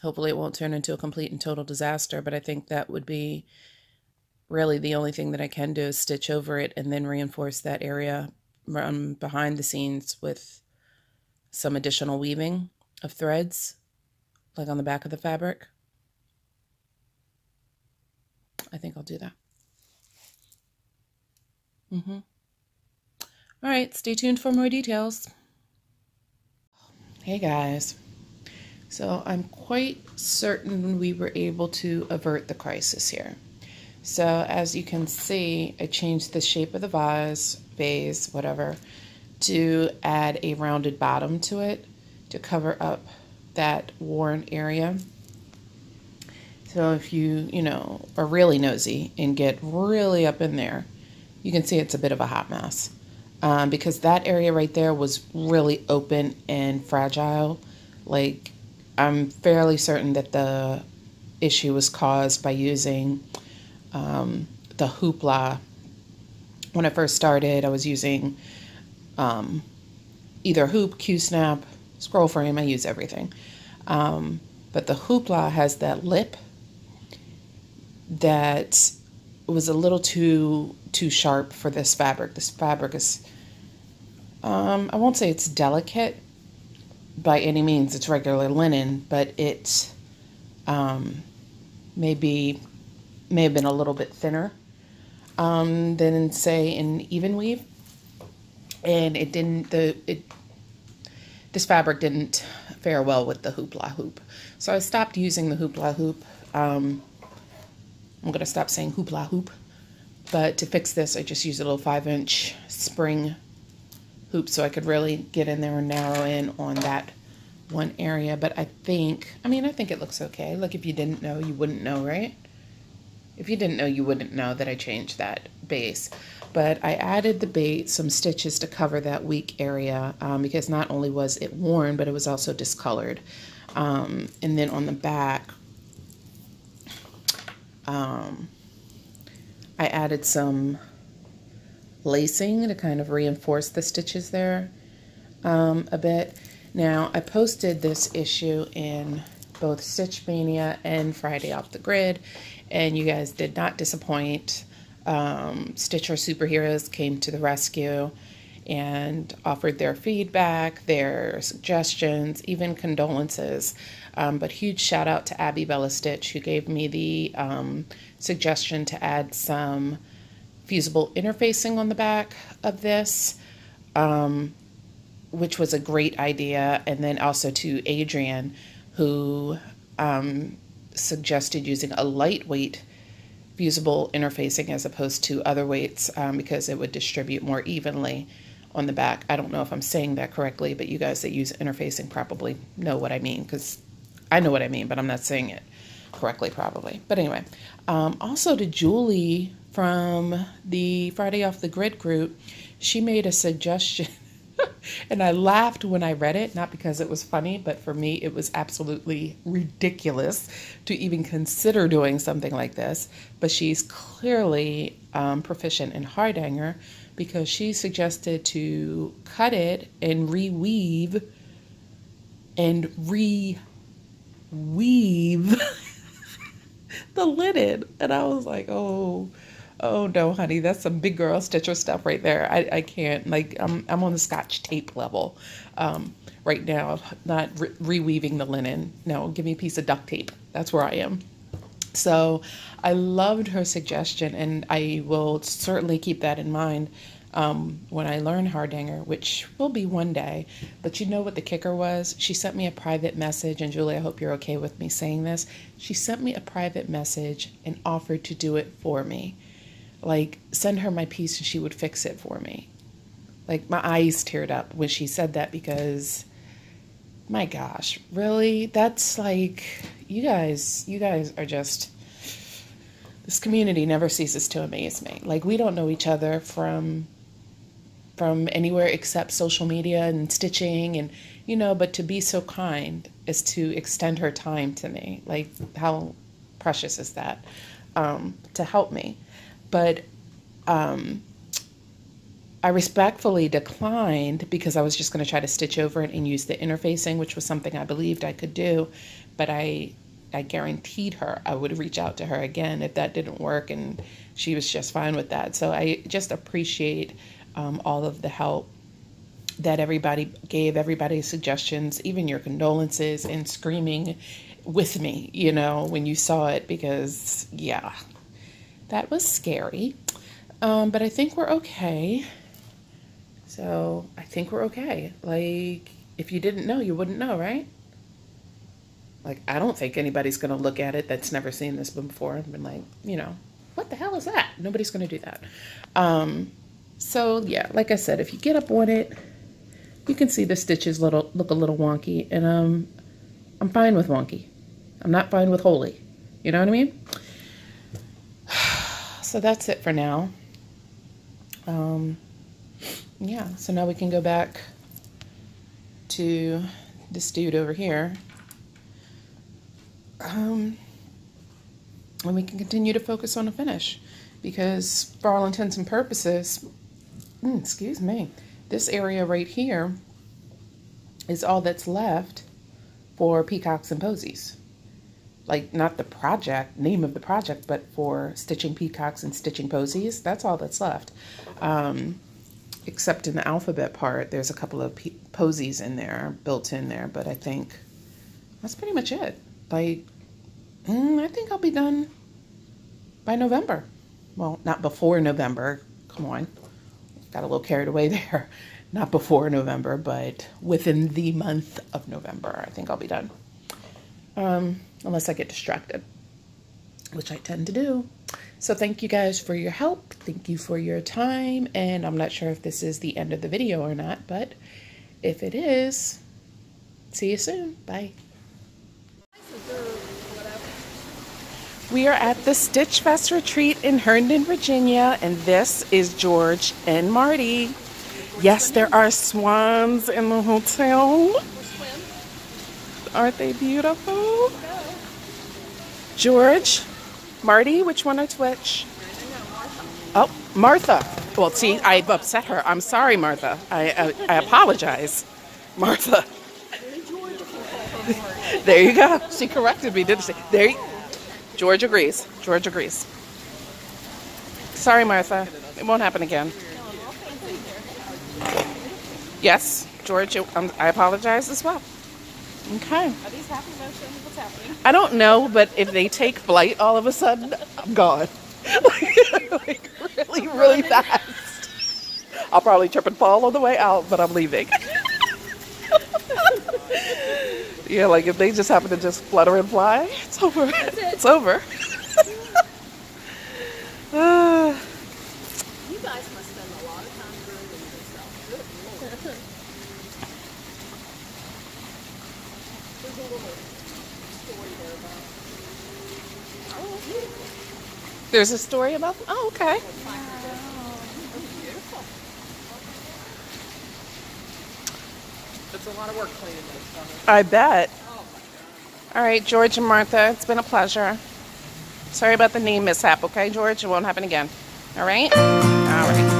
Hopefully it won't turn into a complete and total disaster, but I think that would be really the only thing that I can do is stitch over it and then reinforce that area behind the scenes with some additional weaving of threads, like on the back of the fabric. I think I'll do that. All right, stay tuned for more details. Hey guys. So I'm quite certain we were able to avert the crisis here. So as you can see, I changed the shape of the vase, whatever, to add a rounded bottom to it to cover up that worn area. So if you are really nosy and get really up in there, you can see it's a bit of a hot mess. Because that area right there was really open and fragile. Like, I'm fairly certain that the issue was caused by using the hoopla. When I first started, I was using either hoop, Q-snap, scroll frame. I use everything. But the hoopla has that lip that was a little too sharp for this fabric. This fabric is, I won't say it's delicate by any means. It's regular linen, but it may have been a little bit thinner than say an even weave, and it this fabric didn't fare well with the hoopla hoop. So I stopped using the hoopla hoop. I'm going to stop saying hoopla hoop. But to fix this, I just used a little 5-inch spring hoop so I could really get in there and narrow in on that one area. But I think it looks okay. Like, if you didn't know, you wouldn't know, right? If you didn't know, you wouldn't know that I changed that base. But I added the bait, some stitches to cover that weak area because not only was it worn, but it was also discolored. And then on the back, I added some lacing to kind of reinforce the stitches there a bit. Now, I posted this issue in both Stitch Mania and Friday Off the Grid, and you guys did not disappoint. Stitcher Superheroes came to the rescue and offered their feedback, their suggestions, even condolences. But huge shout out to Abby Bella Stitch, who gave me the suggestion to add some fusible interfacing on the back of this, which was a great idea. And then also to Adrian, who suggested using a lightweight fusible interfacing as opposed to other weights because it would distribute more evenly on the back. I don't know if I'm saying that correctly, but you guys that use interfacing probably know what I mean, because I know what I mean, but I'm not saying it correctly probably. But anyway, also to Julie from the Friday Off the Grid group, she made a suggestion and I laughed when I read it, not because it was funny, but for me it was absolutely ridiculous to even consider doing something like this. But she's clearly proficient in Hardanger, because she suggested to cut it and reweave and reweave the linen. And I was like, oh no, honey, that's some big girl Stitcher stuff right there. I can't, like, I'm on the Scotch tape level right now, not reweaving the linen. No, give me a piece of duct tape. That's where I am. So I loved her suggestion, and I will certainly keep that in mind when I learn Hardanger, which will be one day. But you know what the kicker was? She sent me a private message, and Julie, I hope you're okay with me saying this. She sent me a private message and offered to do it for me. Like, send her my piece and she would fix it for me. Like, my eyes teared up when she said that, because, my gosh, really? That's like, you guys are just, this community never ceases to amaze me. Like, we don't know each other from anywhere except social media and stitching, and, you know, but to be so kind is to extend her time to me. Like, how precious is that, to help me. But I respectfully declined, because I was just going to try to stitch over it and use the interfacing, which was something I believed I could do. But I guaranteed her I would reach out to her again if that didn't work, and she was just fine with that. So I just appreciate all of the help that everybody gave, everybody's suggestions, even your condolences, and screaming with me, you know, when you saw it, because, yeah, that was scary. But I think we're okay. So I think we're okay. Like, if you didn't know, you wouldn't know, right? Like, I don't think anybody's going to look at it that's never seen this before and been like, you know, what the hell is that? Nobody's going to do that. So yeah, like I said, if you get up on it, you can see the stitches look a little wonky, and I'm fine with wonky. I'm not fine with holy. You know what I mean? So that's it for now. Yeah, so now we can go back to this dude over here. And we can continue to focus on the finish, because for all intents and purposes, excuse me, this area right here is all that's left for Peacocks and Posies. Like, not the project, name of the project, but for stitching Peacocks and stitching Posies, that's all that's left. Except in the alphabet part, there's a couple of Posies in there, built in there, but I think that's pretty much it. Like, I think I'll be done by November. Well, not before November. Come on. Got a little carried away there. not before November, but within the month of November, I think I'll be done. Unless I get distracted, which I tend to do. So thank you guys for your help. Thank you for your time. And I'm not sure if this is the end of the video or not, but if it is, see you soon. Bye. We are at the Stitch Fest retreat in Herndon, Virginia, and this is George and Marty. Yes, there are swans in the hotel. Aren't they beautiful? George, Marty, which one is which? Oh, Martha. Well, see, I've upset her. I'm sorry, Martha. I apologize, Martha. There you go. She corrected me, didn't she? There you George agrees. George agrees. Sorry, Martha. It won't happen again. Yes, George, I apologize as well. Okay. Are these happy motions? What's happening? I don't know, but if they take flight all of a sudden, I'm gone. Like really, really fast. I'll probably trip and fall on the way out, but I'm leaving. Yeah, like if they just happen to just flutter and fly, it's over. It's over. You guys must spend a lot of time grooming yourself. Good Lord. There's a little story there about. Oh, There's a story about them? Oh, okay. beautiful. It's a lot of work cleaning those feathers. I bet. Oh my God. All right, George and Martha, it's been a pleasure. Sorry about the name mishap, okay, George? It won't happen again. All right? All right.